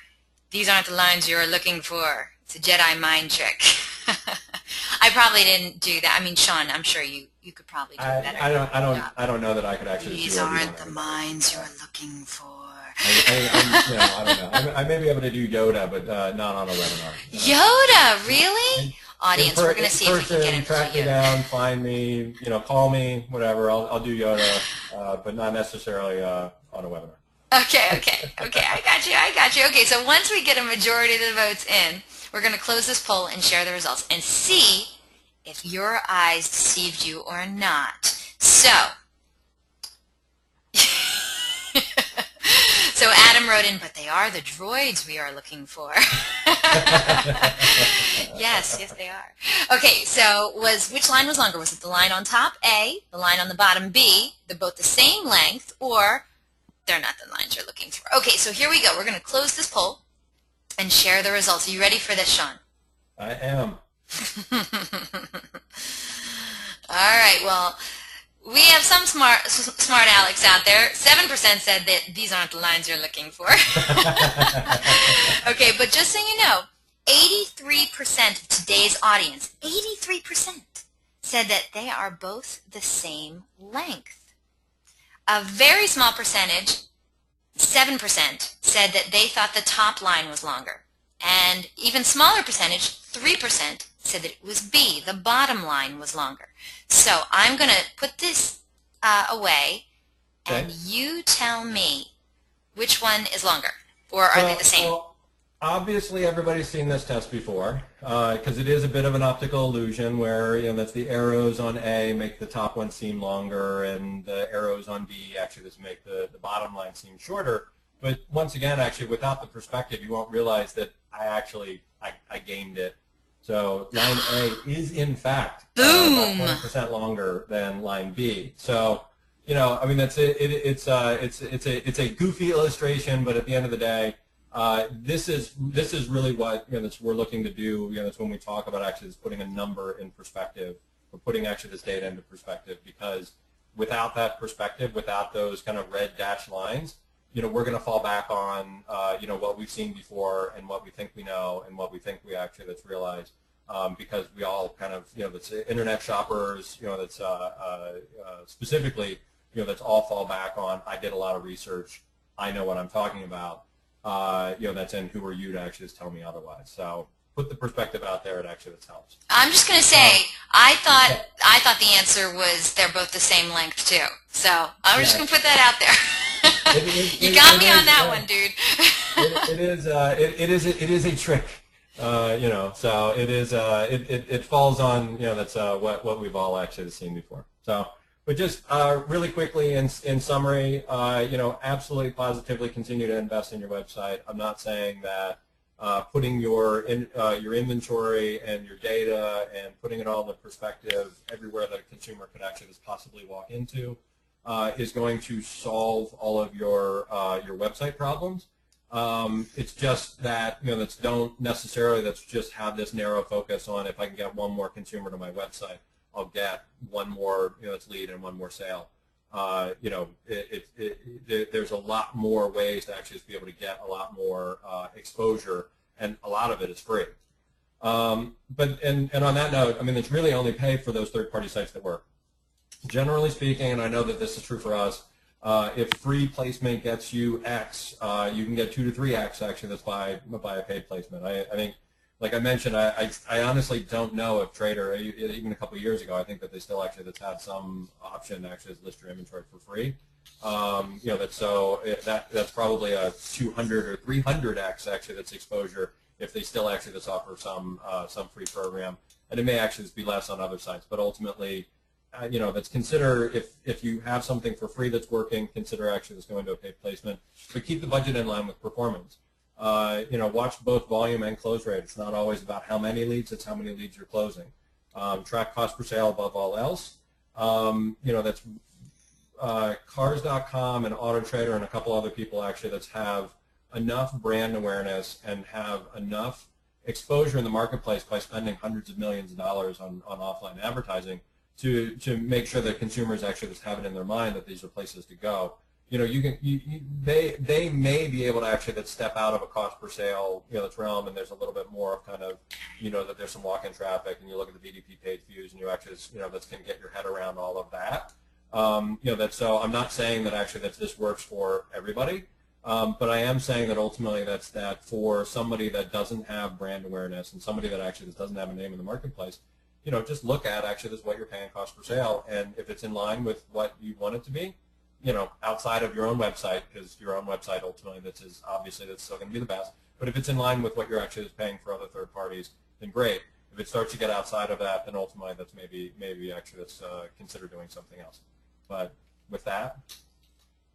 these aren't the lines you're looking for? It's a Jedi mind trick. I probably didn't do that. I mean, Sean, I'm sure you could probably do better. I don't know that I could actually. These aren't the lines you're looking for. I don't know. I may be able to do Yoda, but not on a webinar. Yoda, really? Audience, we're going to see if we can get it. Track me down, find me, call me, whatever. I'll do Yoda, but not necessarily on a webinar. Okay. I got you. Okay, so once we get a majority of the votes in, we're going to close this poll and share the results and see if your eyes deceived you or not. So So Adam wrote in, but they are the droids we are looking for. Yes, they are. Okay, so which line was longer? Was it the line on top, A, the line on the bottom, B, they're both the same length, or they're not the lines you're looking for? Okay, so here we go. We're going to close this poll and share the results. Are you ready for this, Sean? I am. All right, well, we have some smart Alex out there. 7% said that these aren't the lines you're looking for. Okay, but just so you know, 83% of today's audience, 83%, said that they are both the same length. A very small percentage, 7%, said that they thought the top line was longer. And even smaller percentage, 3%, said that it was B, the bottom line was longer. So I'm going to put this away, and you tell me which one is longer, or are they the same? Well, obviously everybody's seen this test before, because it is a bit of an optical illusion where, that's the arrows on A make the top one seem longer, and the arrows on B actually just make the bottom line seem shorter. But once again, actually, without the perspective, you won't realize that I gamed it. So line A is in fact about 20% longer than line B. So I mean it's a goofy illustration, but at the end of the day, this is really what we're looking to do. That's when we talk about actually just putting a number in perspective, or putting actually this data into perspective. Because without that perspective, without those kind of red dashed lines, we're going to fall back on what we've seen before and what we think we know and what we think we actually that's realized, because we all kind of that's internet shoppers, that's specifically that's all fall back on. I did a lot of research. I know what I'm talking about. That's in who are you to actually just tell me otherwise. So put the perspective out there. It actually that helps. I'm just going to say I thought the answer was they're both the same length too. So I'm just going to put that out there. You got me on that one, dude. It is a trick, So it is. It falls on that's what we've all actually seen before. So, but just really quickly in summary, absolutely positively continue to invest in your website. I'm not saying that putting your inventory and your data and putting it all in perspective everywhere that a consumer could actually just possibly walk into is going to solve all of your website problems. It's just that let's just have this narrow focus on, if I can get one more consumer to my website, I'll get one more lead and one more sale. There's a lot more ways to actually just be able to get a lot more exposure, and a lot of it is free. But on that note, I mean, it's really only pay for those third-party sites that work. Generally speaking, and I know that this is true for us, if free placement gets you X, you can get 2 to 3X actually. That's by a paid placement. I think, like I mentioned, I honestly don't know if Trader, even a couple of years ago, I think that they still actually that's had some option to actually list your inventory for free. That's probably a 200 or 300X actually that's exposure if they still actually just offer some free program, and it may actually be less on other sites, but ultimately. That's consider if you have something for free that's working, consider actually just going to a paid placement. But keep the budget in line with performance. Watch both volume and close rate. It's not always about how many leads; it's how many leads you're closing. Track cost per sale above all else. That's Cars.com and AutoTrader and a couple other people actually that have enough brand awareness and have enough exposure in the marketplace by spending hundreds of millions of dollars on offline advertising to make sure that consumers actually just have it in their mind that these are places to go. They may be able to actually step out of a cost per sale that's realm, and there's a little bit more of kind of that there's some walk-in traffic, and you look at the VDP page views, and you actually that's can get your head around all of that. So I'm not saying that actually this works for everybody, but I am saying that ultimately that for somebody that doesn't have brand awareness and somebody that actually just doesn't have a name in the marketplace, just look at actually this what you're paying cost per sale, and if it's in line with what you want it to be, outside of your own website, because your own website ultimately that's still going to be the best. But if it's in line with what you're actually paying for other third parties, then great. If it starts to get outside of that, then ultimately that's maybe actually let's consider doing something else. But with that,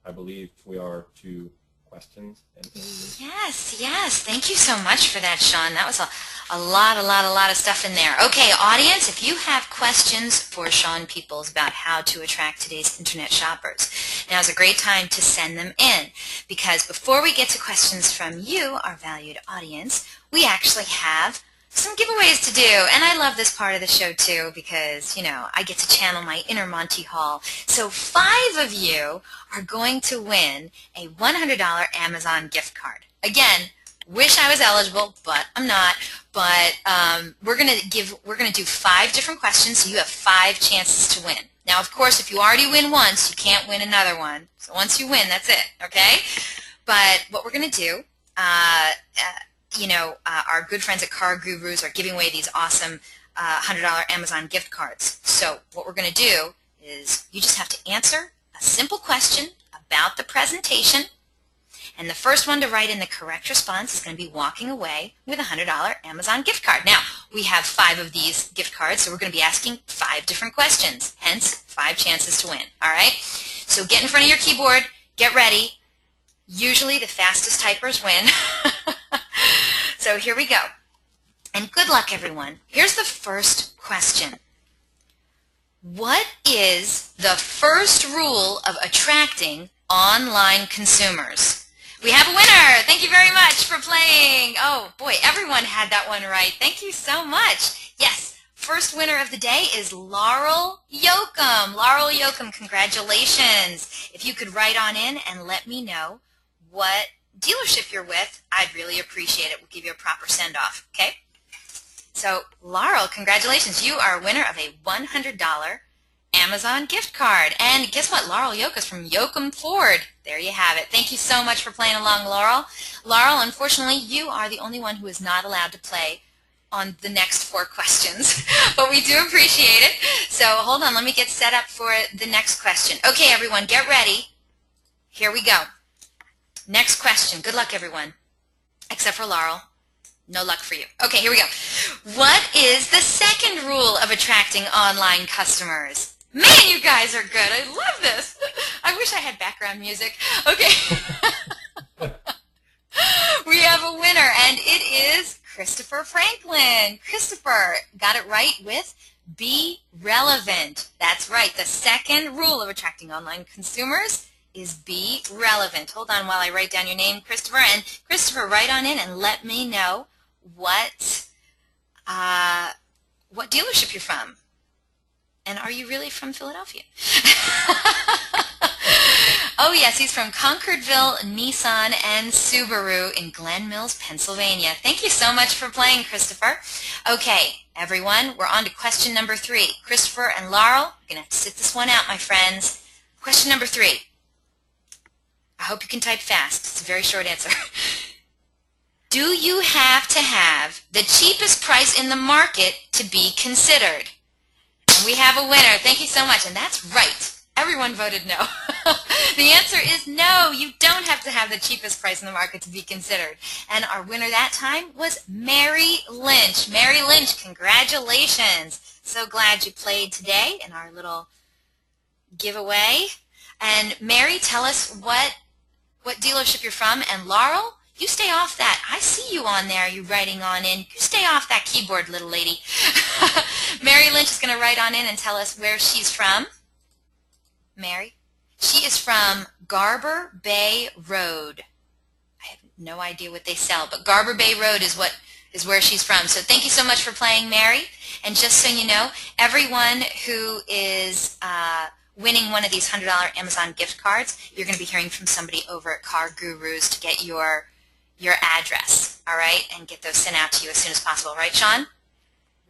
I believe we are to questions and answers. Yes. Thank you so much for that, Sean. That was a lot of stuff in there. Okay, audience, if you have questions for Sean Peoples about how to attract today's internet shoppers, now is a great time to send them in, because before we get to questions from you, our valued audience, we actually have some giveaways to do. And I love this part of the show too, because, you know, I get to channel my inner Monty Hall. So 5 of you are going to win a $100 Amazon gift card. Again, wish I was eligible, but I'm not. But we're gonna do 5 different questions, so you have 5 chances to win. Now, of course, if you already win once, you can't win another one. So once you win, that's it, okay? But what we're gonna do, our good friends at CarGurus are giving away these awesome $100 Amazon gift cards. So what we're going to do is you just have to answer a simple question about the presentation, and the first one to write in the correct response is going to be walking away with a $100 Amazon gift card. Now, we have 5 of these gift cards, so we're going to be asking 5 different questions, hence 5 chances to win. All right? So get in front of your keyboard, get ready. Usually the fastest typers win. So here we go. And good luck, everyone. Here's the first question. What is the first rule of attracting online consumers? We have a winner. Thank you very much for playing. Oh, boy, everyone had that one right. Thank you so much. Yes, first winner of the day is Laurel Yoakum. Laurel Yoakum, congratulations. If you could write on in and let me know what dealership you're with, I'd really appreciate it. We'll give you a proper send-off, okay? So, Laurel, congratulations. You are a winner of a $100 Amazon gift card. And guess what? Laurel Yoakum is from Yoakum Ford. There you have it. Thank you so much for playing along, Laurel. Laurel, unfortunately, you are the only one who is not allowed to play on the next 4 questions, but we do appreciate it. So, hold on. Let me get set up for the next question. Okay, everyone, get ready. Here we go. Next question. Good luck, everyone. Except for Laurel. No luck for you. Okay, here we go. What is the second rule of attracting online customers? Man, you guys are good. I love this. I wish I had background music. Okay. We have a winner, and it is Christopher Franklin. Christopher got it right with be relevant. That's right. The second rule of attracting online consumers is be relevant. Hold on while I write down your name, Christopher. And Christopher, write on in and let me know what dealership you're from. And are you really from Philadelphia? Oh, yes, he's from Concordville, Nissan, and Subaru in Glen Mills, Pennsylvania. Thank you so much for playing, Christopher. Okay, everyone, we're on to question number 3. Christopher and Laurel, you're going to have to sit this one out, my friends. Question number 3. I hope you can type fast. It's a very short answer. Do you have to have the cheapest price in the market to be considered? And we have a winner. Thank you so much. And that's right. Everyone voted no. The answer is no. You don't have to have the cheapest price in the market to be considered. And our winner that time was Mary Lynch. Mary Lynch, congratulations. So glad you played today in our little giveaway. And Mary, tell us what dealership you're from. And Laurel, you stay off that. I see you on there. You writing on in. You stay off that keyboard, little lady. Mary Lynch is going to write on in and tell us where she's from. Mary? She is from Garber Bay Road. I have no idea what they sell, but Garber Bay Road is where she's from. So thank you so much for playing, Mary. And just so you know, everyone who is winning one of these $100 Amazon gift cards, you're going to be hearing from somebody over at CarGurus to get your address, all right, and get those sent out to you as soon as possible. Right, Sean?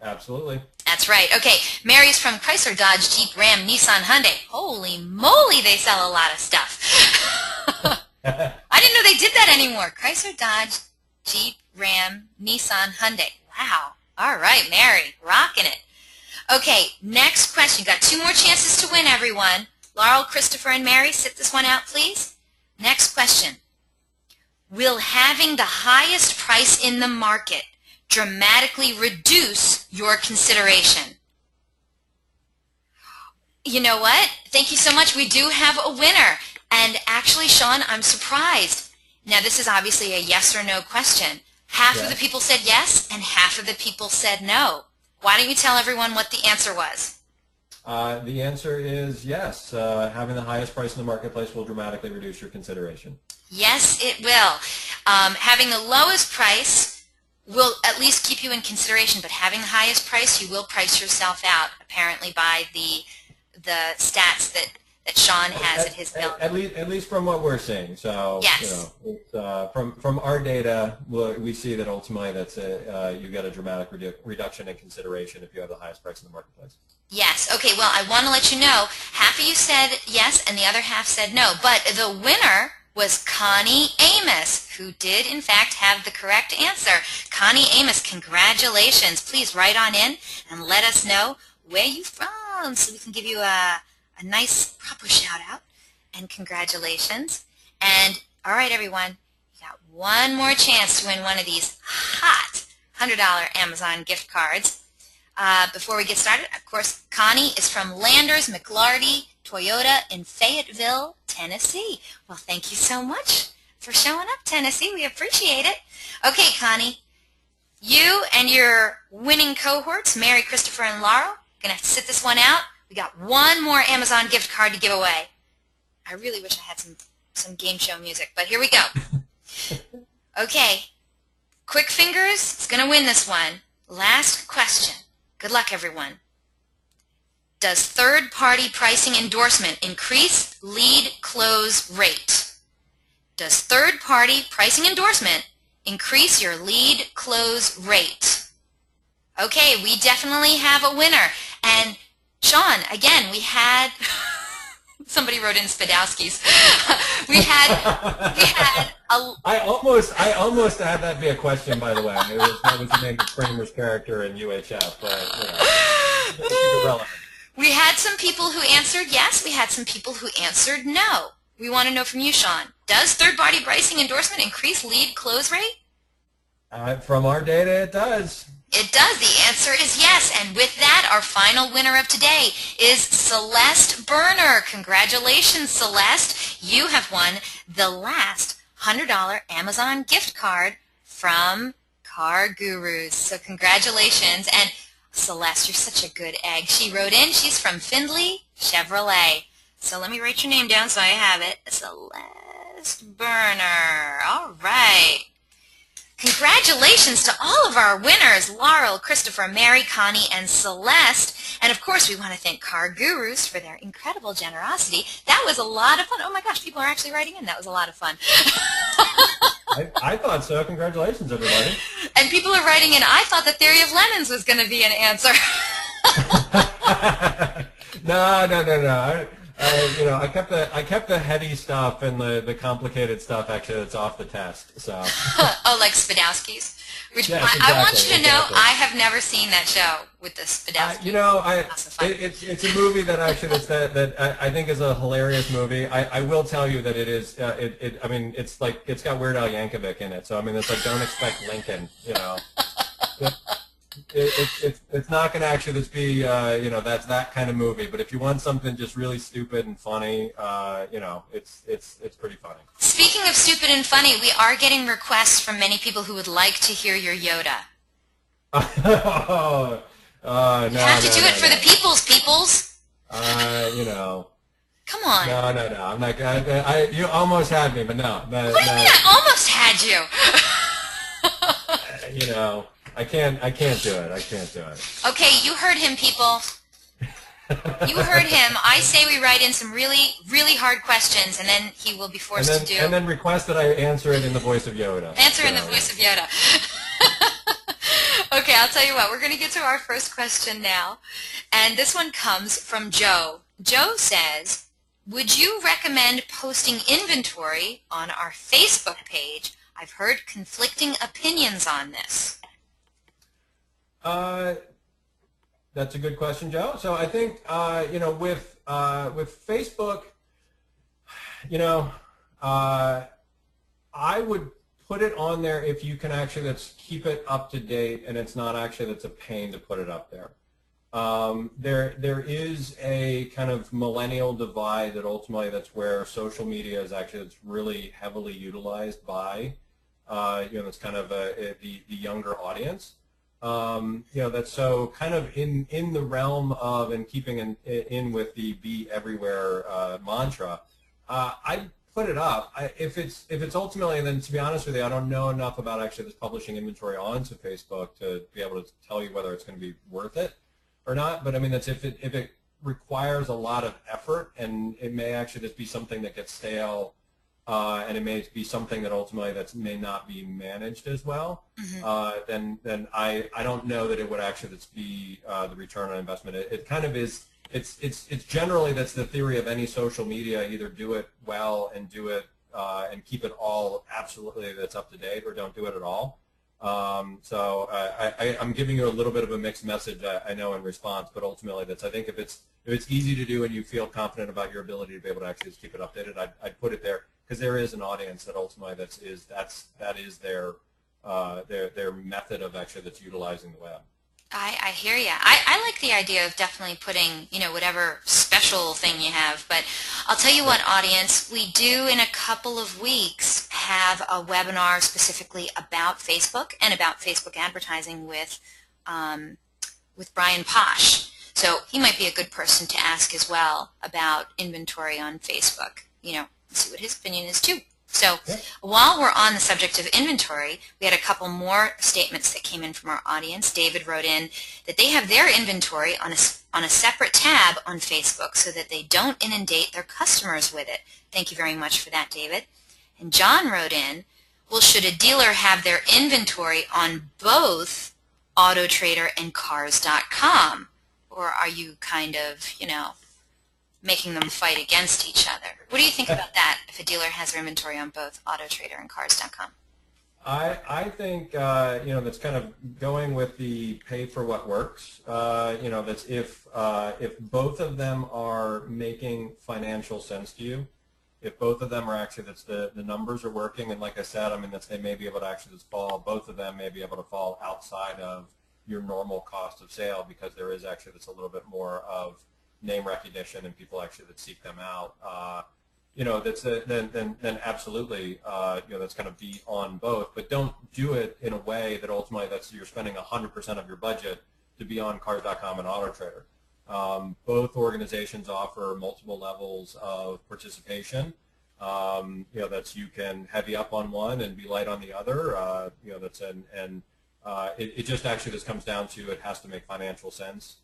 Absolutely. That's right. Okay, Mary's from Chrysler, Dodge, Jeep, Ram, Nissan, Hyundai. Holy moly, they sell a lot of stuff. I didn't know they did that anymore. Chrysler, Dodge, Jeep, Ram, Nissan, Hyundai. Wow. All right, Mary, rocking it. Okay, next question. Got 2 more chances to win, everyone. Laurel, Christopher, and Mary, sit this one out, please. Next question. Will having the highest price in the market dramatically reduce your consideration? You know what? Thank you so much. We do have a winner. And actually, Sean, I'm surprised. Now, this is obviously a yes or no question. Half of the people said yes, and half of the people said no. Why don't you tell everyone what the answer was? The answer is yes. Having the highest price in the marketplace will dramatically reduce your consideration. Yes, it will. Having the lowest price will at least keep you in consideration, but having the highest price, you will price yourself out, apparently, by the stats that Sean has at his bill. At least from what we're seeing. So, yes. From our data, we see that ultimately that's you get a dramatic reduction in consideration if you have the highest price in the marketplace. Yes. Okay, well, I want to let you know, half of you said yes and the other half said no, but the winner was Connie Amos, who did, in fact, have the correct answer. Connie Amos, congratulations. Please write on in and let us know where you're from so we can give you a nice proper shout out and congratulations. And all right, everyone, you got one more chance to win one of these hot $100 Amazon gift cards. Before we get started, of course, Connie is from Landers McLarty Toyota in Fayetteville, Tennessee. Well, thank you so much for showing up, Tennessee. We appreciate it. Okay, Connie, you and your winning cohorts, Mary, Christopher, and Laurel, going to have to sit this one out. We got one more Amazon gift card to give away. I really wish I had some game show music, but here we go. Okay, quick fingers is going to win this one. Last question. Good luck, everyone. Does third-party pricing endorsement increase lead close rate? Does third-party pricing endorsement increase your lead close rate? Okay, we definitely have a winner. And Sean, again, we had somebody wrote in Spadowski's. we had a. I almost had that be a question, by the way. That was the name of Kramer's character in UHF, but it's irrelevant. We had some people who answered yes. We had some people who answered no. We want to know from you, Sean. Does third-party pricing endorsement increase lead close rate? From our data, it does. It does. The answer is yes. And with that, our final winner of today is Celeste Berner. Congratulations, Celeste. You have won the last $100 Amazon gift card from CarGurus. So congratulations. And Celeste, you're such a good egg. She wrote in. She's from Findlay Chevrolet. So let me write your name down so I have it. Celeste Berner. All right. Congratulations to all of our winners, Laurel, Christopher, Mary, Connie, and Celeste. And, of course, we want to thank CarGurus for their incredible generosity. That was a lot of fun. Oh, my gosh, people are actually writing in. That was a lot of fun. I thought so. Congratulations, everybody. And people are writing in, I thought the theory of lemons was going to be an answer. No. I kept the heady stuff and the complicated stuff actually that's off the test. So. Oh, like Spadowski's? Which yes, exactly, I want you to know I have never seen that show with the Spadowski. It's a movie that actually that I think is a hilarious movie. I will tell you that it is. I mean, it's got Weird Al Yankovic in it. So I mean, it's like Don't Expect Lincoln. It's not going to actually just be that's that kind of movie. But if you want something just really stupid and funny, it's pretty funny. Speaking of stupid and funny, we are getting requests from many people who would like to hear your Yoda. No. You have to do it for the peoples. Come on. No. I'm not. You almost had me, but no. What do you mean I almost had you? I can't do it. I can't do it. Okay, you heard him, people. You heard him. I say we write in some really, really hard questions, and then he will be forced to do. And then request that I answer it in the voice of Yoda. In the voice of Yoda. Okay, I'll tell you what. We're going to get to our first question now, and this one comes from Joe. Joe says, would you recommend posting inventory on our Facebook page? I've heard conflicting opinions on this. That's a good question, Joe. So I think with Facebook, I would put it on there if you can actually keep it up to date and it's not actually that's a pain to put it up there. There is a kind of millennial divide that ultimately that's where social media is actually it's really heavily utilized by that's kind of the younger audience. That's so kind of in the realm of and keeping in with the be everywhere mantra. I put it up. If it's ultimately, and then to be honest with you, I don't know enough about actually this publishing inventory onto Facebook to be able to tell you whether it's going to be worth it or not. But I mean, that's if it requires a lot of effort, and it may actually just be something that gets stale, and it may be something that ultimately that may not be managed as well. Mm-hmm. Then I don't know that it would actually be the return on investment. It kind of is. It's generally that's the theory of any social media. Either do it well and do it and keep it all absolutely that's up to date, or don't do it at all. So I'm giving you a little bit of a mixed message, I know, in response, but ultimately that's I think if it's easy to do and you feel confident about your ability to be able to actually just keep it updated, I'd put it there because there is an audience that ultimately that is their method of actually that's utilizing the web. I hear you. I like the idea of definitely putting, whatever special thing you have. But I'll tell you what, audience, we do in a couple of weeks have a webinar specifically about Facebook and about Facebook advertising with Brian Posh. So he might be a good person to ask as well about inventory on Facebook. See what his opinion is too. So while we're on the subject of inventory, we had a couple more statements that came in from our audience. David wrote in that they have their inventory on a separate tab on Facebook so that they don't inundate their customers with it. Thank you very much for that, David. And John wrote in, well, should a dealer have their inventory on both AutoTrader and Cars.com? Or are you kind of, making them fight against each other? What do you think about that if a dealer has their inventory on both AutoTrader and Cars.com? I think that's kind of going with the pay for what works. That's if both of them are making financial sense to you, if both of them are actually the numbers are working, and like I said, I mean they may be able to actually fall. Both of them may be able to fall outside of your normal cost of sale because there is actually a little bit more of name recognition and people actually that seek them out. Then absolutely, that's going to be on both. But don't do it in a way that ultimately you're spending 100% of your budget to be on Cars.com and AutoTrader. Both organizations offer multiple levels of participation. You can heavy up on one and be light on the other. It just actually just comes down to it has to make financial sense.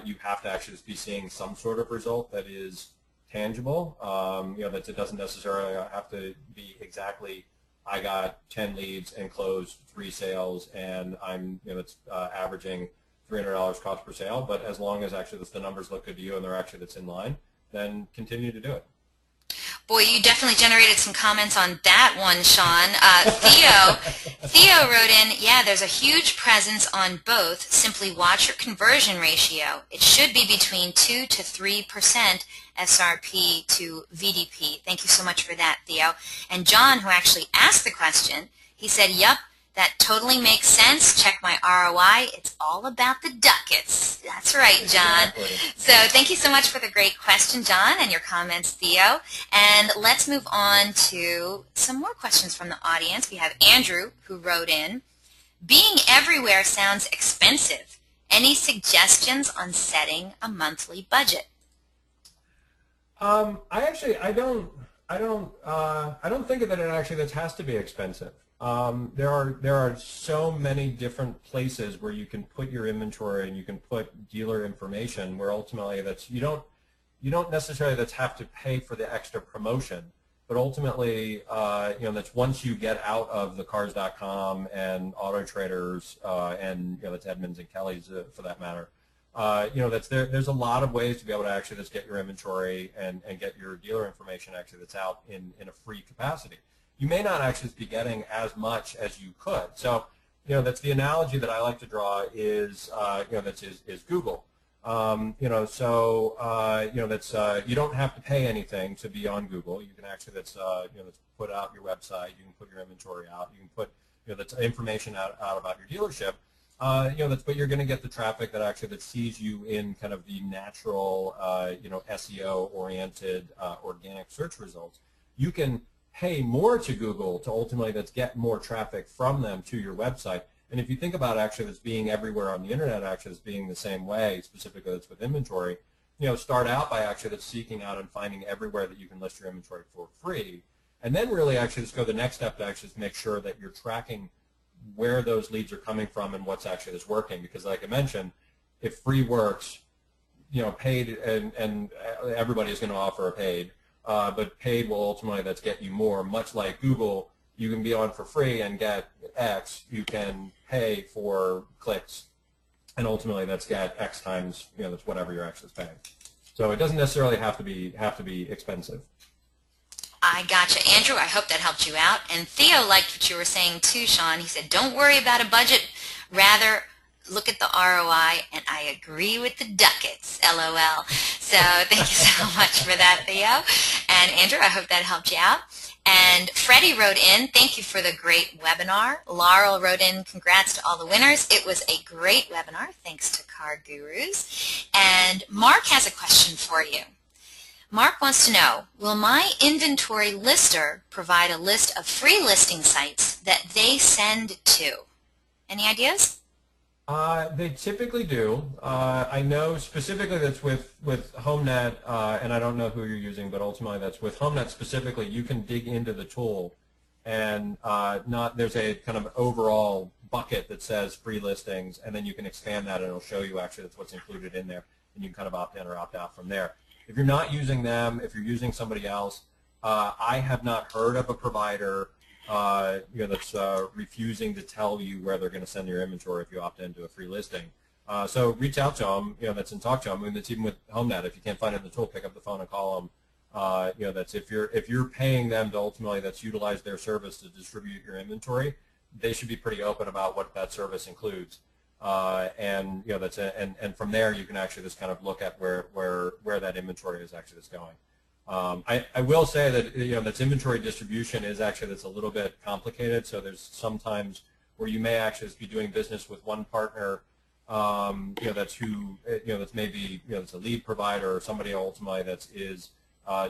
You have to actually be seeing some sort of result that is tangible. That it doesn't necessarily have to be exactly I got 10 leads and closed 3 sales and I'm averaging $300 cost per sale. But as long as actually the numbers look good to you and they're actually in line, then continue to do it. Boy, you definitely generated some comments on that one, Sean. Theo wrote in, yeah, there's a huge presence on both. Simply watch your conversion ratio. It should be between 2 to 3% SRP to VDP. Thank you so much for that, Theo. And John, who actually asked the question, he said, yup, that totally makes sense. Check my ROI. It's all about the ducats. That's right, John. Exactly. So thank you so much for the great question, John, and your comments, Theo. And let's move on to some more questions from the audience. We have Andrew, who wrote in, being everywhere sounds expensive. Any suggestions on setting a monthly budget? I don't think that it actually has to be expensive. There are so many different places where you can put your inventory and you can put dealer information where ultimately you don't necessarily have to pay for the extra promotion, but ultimately that's once you get out of the Cars.com and AutoTraders and that's Edmunds and Kelly's for that matter. There's a lot of ways to be able to actually just get your inventory and get your dealer information actually that's out in a free capacity. You may not actually be getting as much as you could. So, that's the analogy that I like to draw is Google. You don't have to pay anything to be on Google. You can actually put out your website. You can put your inventory out. You can put information out about your dealership. but you're going to get the traffic that sees you in kind of the natural, SEO-oriented organic search results. You can pay more to Google to ultimately get more traffic from them to your website. And if you think about that's being everywhere on the internet, as being the same way, specifically that's with inventory, start out by that's seeking out and finding everywhere that you can list your inventory for free, and then really just go the next step to just make sure that you're tracking where those leads are coming from and what's that's working. Because like I mentioned, if free works, paid and everybody is going to offer a paid, but paid will ultimately get you more. Much like Google, you can be on for free and get X. You can pay for clicks, and ultimately get X times that's whatever you're paying. So it doesn't necessarily have to be expensive. I gotcha. Andrew, I hope that helped you out. And Theo liked what you were saying too, Sean. He said, don't worry about a budget. Rather, look at the ROI, and I agree with the ducats, LOL. So thank you so much for that, Theo. And Andrew, I hope that helped you out. And Freddie wrote in, thank you for the great webinar. Laurel wrote in, congrats to all the winners. It was a great webinar, thanks to CarGurus. And Mark has a question for you. Mark wants to know, will my inventory lister provide a list of free listing sites that they send to? Any ideas? They typically do. I know specifically that's with HomeNet, and I don't know who you're using, but ultimately that's with HomeNet specifically. You can dig into the tool, and there's a kind of overall bucket that says free listings, and then you can expand that, and it'll show you that's what's included in there, and you can kind of opt in or opt out from there. If you're not using them, if you're using somebody else, I have not heard of a provider that's refusing to tell you where they're going to send your inventory if you opt into a free listing. So reach out to them, and talk to them. I mean, that's even with HomeNet. If you can't find it in the tool, pick up the phone and call them. That's if you're paying them to ultimately utilize their service to distribute your inventory, they should be pretty open about what that service includes. And from there you can just kind of look at where that inventory is that's going. I will say that that's inventory distribution is that's a little bit complicated. So there's sometimes where you may be doing business with one partner, that's maybe that's a lead provider or somebody ultimately is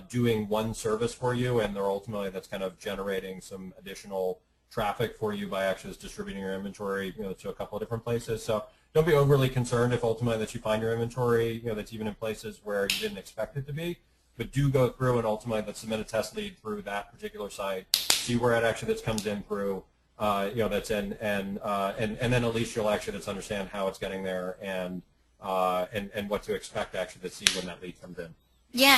doing one service for you, and they're ultimately kind of generating some additional traffic for you by just distributing your inventory to a couple of different places. So don't be overly concerned if ultimately that you find your inventory that's even in places where you didn't expect it to be. But do go through and ultimately submit a test lead through that particular site, see where it comes in through, and then at least you'll understand how it's getting there and what to expect to see when that lead comes in. Yeah,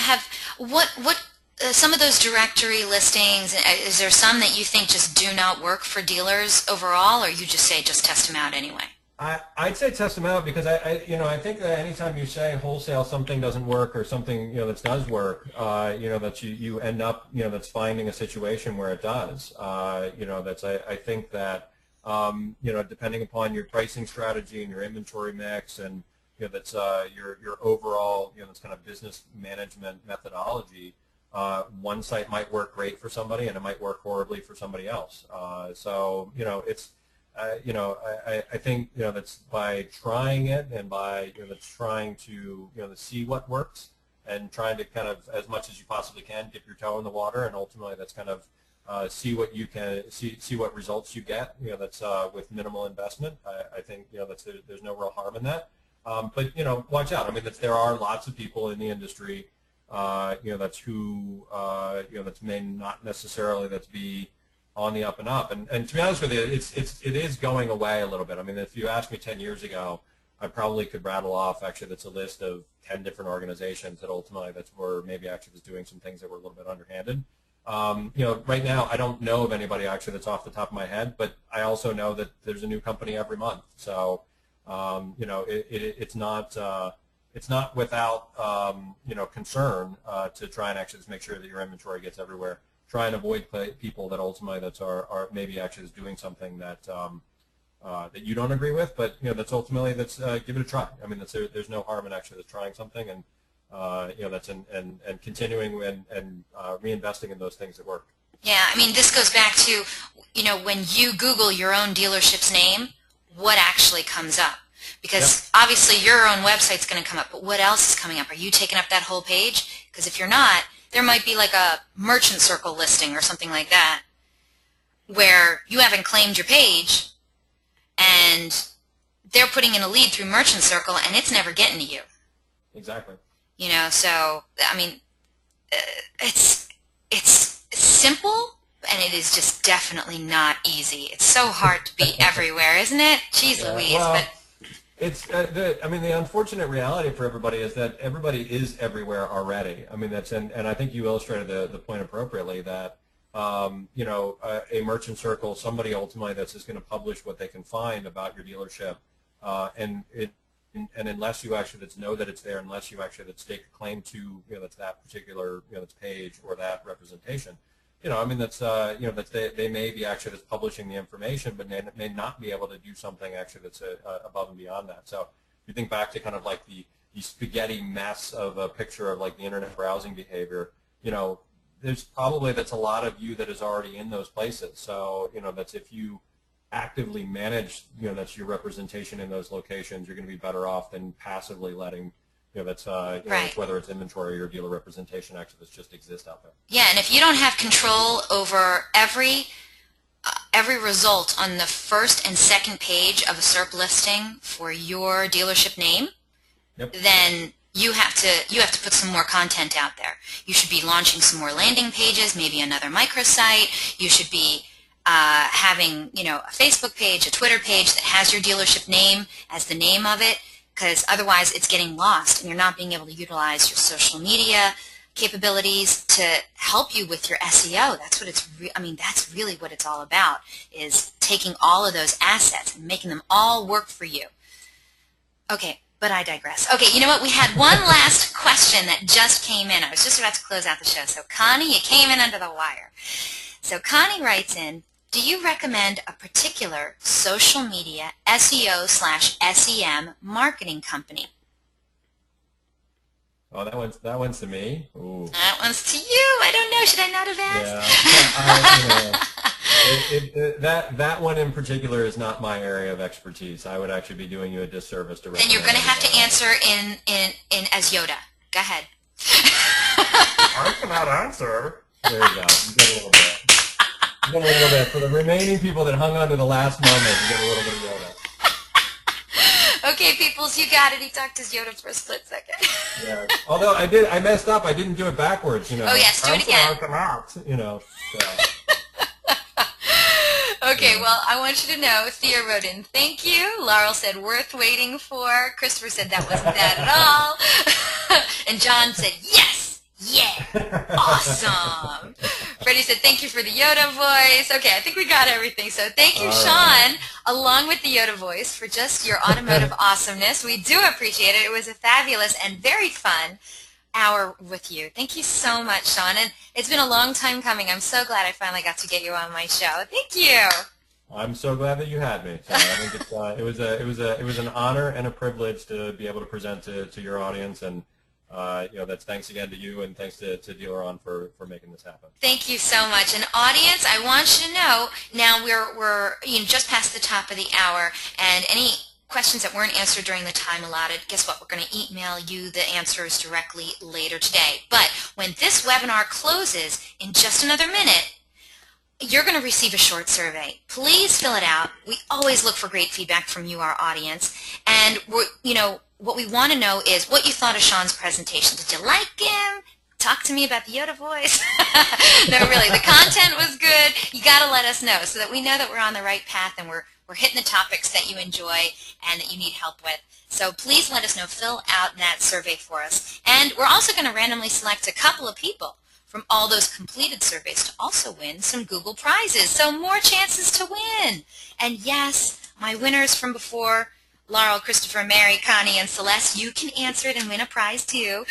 some of those directory listings, is there some that you think just do not work for dealers overall, or you just say just test them out anyway? I'd say test them out, because I think that anytime you say wholesale something doesn't work or something that does work, that you end up that's finding a situation where it does. I think that depending upon your pricing strategy and your inventory mix and that's your overall that's kind of business management methodology. One site might work great for somebody, and it might work horribly for somebody else. So it's I think that's by trying it and by that's trying to see what works and trying to kind of, as much as you possibly can, dip your toe in the water, and ultimately that's kind of see what you can see what results you get. That's with minimal investment. I think that's there's no real harm in that. But watch out. I mean, there are lots of people in the industry. That's who that's may not necessarily be on the up and up. And to be honest with you, it is going away a little bit. I mean, if you asked me 10 years ago, I probably could rattle off that's a list of 10 different organizations that ultimately were maybe was doing some things that were a little bit underhanded. Right now I don't know of anybody that's off the top of my head, but I also know that there's a new company every month. So it's not without concern to try and just make sure that your inventory gets everywhere. Try and avoid people that ultimately are maybe just doing something that that you don't agree with, but that's ultimately give it a try. I mean, there's no harm in trying something, and and continuing and reinvesting in those things that work. Yeah, I mean, this goes back to when you Google your own dealership's name, what actually comes up. Because obviously your own website's going to come up, but what else is coming up? Are you taking up that whole page? Because if you're not, there might be like a merchant circle listing or something like that where you haven't claimed your page and they're putting in a lead through merchant circle and it's never getting to you. Exactly. You know, so, I mean, it's simple, and it is just definitely not easy. It's so hard to be everywhere, isn't it? Jeez Louise. Well, but it's I mean, the unfortunate reality for everybody is that everybody is everywhere already. I mean, and I think you illustrated the point appropriately that you know, a merchant circle, somebody ultimately that's just going to publish what they can find about your dealership, and unless you actually know that it's there, unless you actually stake a claim to, you know, that's that particular, you know, that's page or that representation, you know, I mean, that's you know, that's they may be actually just publishing the information, but may not be able to do something actually that's above and beyond that. So if you think back to kind of like the spaghetti mess of a picture of like the internet browsing behavior, you know, that's a lot of you that is already in those places. So, you know, that's if you actively manage, you know, that's your representation in those locations, you're going to be better off than passively letting, you know, that's you know, whether it's inventory or dealer representation actually that's just exist out there. yeah, and if you don't have control over every result on the first and second page of a SERP listing for your dealership name, then you have to put some more content out there. You should be launching some more landing pages, maybe another microsite. You should be having, you know, a Facebook page, a Twitter page that has your dealership name as the name of it, because otherwise it's getting lost and you're not being able to utilize your social media capabilities to help you with your SEO. That's what I mean, that's really what it's all about, is taking all of those assets and making them all work for you. Okay, but I digress. Okay, you know what? We had one last question that just came in. I was just about to close out the show. So Connie, you came in under the wire. So Connie writes in, do you recommend a particular social media SEO/SEM marketing company? Oh, that one's to me. Ooh. That one's to you. I don't know. Should I not have asked? Yeah, that one in particular is not my area of expertise. I would actually be doing you a disservice to recommend. Then you're going to have to answer in as Yoda. Go ahead. I cannot answer. There you go. You get a little bit. You get a little bit. For the remaining people that hung on to the last moment, you get a little bit of Yoda. Okay, peoples, you got it. He talked as Yoda for a split second. Yeah. Although I messed up. I didn't do it backwards. You know. Oh yes, do it again. You know. So. Okay, well, I want you to know, Thea wrote in, thank you. Laurel said, worth waiting for. Christopher said that wasn't bad at all. And John said, yes, yeah, awesome. Freddie said, thank you for the Yoda voice. Okay, I think we got everything. So thank you, Sean, along with the Yoda voice, for just your automotive awesomeness. We do appreciate it. It was a fabulous and very fun hour with you. Thank you so much, Sean. And it's been a long time coming. I'm so glad I finally got to get you on my show. Thank you. I'm so glad that you had me. So I think it was an honor and a privilege to be able to present to your audience, and you know, that's thanks again to you, and thanks to Dealer On for making this happen. Thank you so much. And audience, I want you to know now we're just past the top of the hour, and any questions that weren't answered during the time allotted, guess what? We're going to email you the answers directly later today. But when this webinar closes in just another minute, you're going to receive a short survey. Please fill it out. We always look for great feedback from you, our audience. And what we want to know is what you thought of Sean's presentation. Did you like him? Talk to me about the Yoda voice. No, really, the content was good. You got to let us know so that we know that we're on the right path and we're hitting the topics that you enjoy and that you need help with. So please let us know. Fill out that survey for us. And we're also going to randomly select a couple of people from all those completed surveys to also win some Google prizes. So more chances to win. And yes, my winners from before, Laurel, Christopher, Mary, Connie, and Celeste, you can answer it and win a prize too.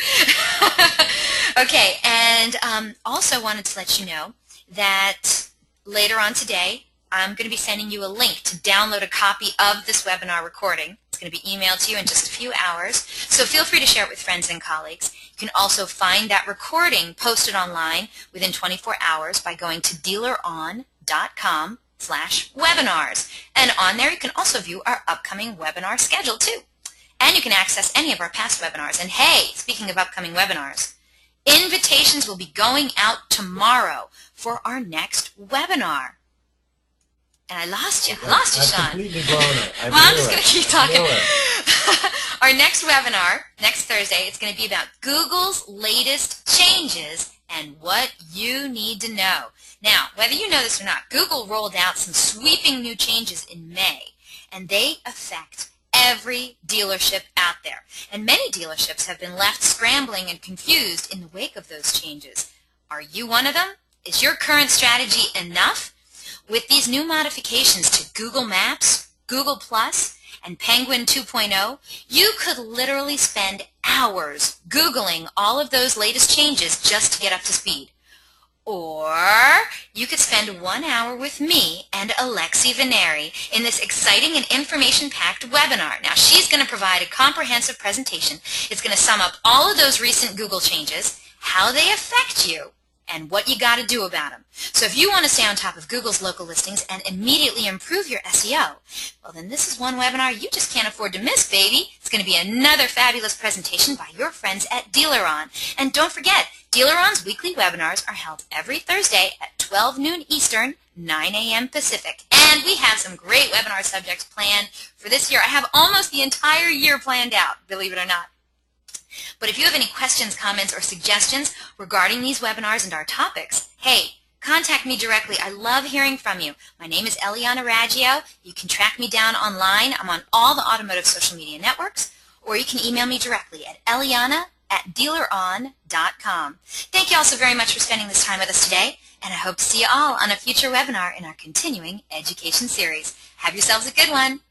Okay, and also wanted to let you know that later on today, I'm going to be sending you a link to download a copy of this webinar recording. It's going to be emailed to you in just a few hours, so feel free to share it with friends and colleagues. You can also find that recording posted online within 24 hours by going to dealeron.com www.edmunds.com/webinars. And on there you can also view our upcoming webinar schedule too. And you can access any of our past webinars. And hey, speaking of upcoming webinars, invitations will be going out tomorrow for our next webinar. And I lost you. I lost you, Sean. Completely blown it. Well, I'm just going to keep talking. Our next webinar, next Thursday, it's going to be about Google's latest changes and what you need to know. Now, whether you know this or not, Google rolled out some sweeping new changes in May, and they affect every dealership out there. And many dealerships have been left scrambling and confused in the wake of those changes. Are you one of them? Is your current strategy enough? With these new modifications to Google Maps, Google Plus, and Penguin 2.0, you could literally spend hours Googling all of those latest changes just to get up to speed. Or you could spend 1 hour with me and Alexi Veneri in this exciting and information-packed webinar. Now, she's going to provide a comprehensive presentation. It's going to sum up all of those recent Google changes, how they affect you, and what you got to do about them. So if you want to stay on top of Google's local listings and immediately improve your SEO, well, then this is one webinar you just can't afford to miss, baby. It's going to be another fabulous presentation by your friends at DealerOn. And don't forget, DealerOn's weekly webinars are held every Thursday at 12 noon Eastern, 9 a.m. Pacific. And we have some great webinar subjects planned for this year. I have almost the entire year planned out, believe it or not. But if you have any questions, comments, or suggestions regarding these webinars and our topics, hey, contact me directly. I love hearing from you. My name is Eliana Raggio. You can track me down online. I'm on all the automotive social media networks, or you can email me directly at eliana@dealeron.com. Thank you all so very much for spending this time with us today, and I hope to see you all on a future webinar in our continuing education series. Have yourselves a good one.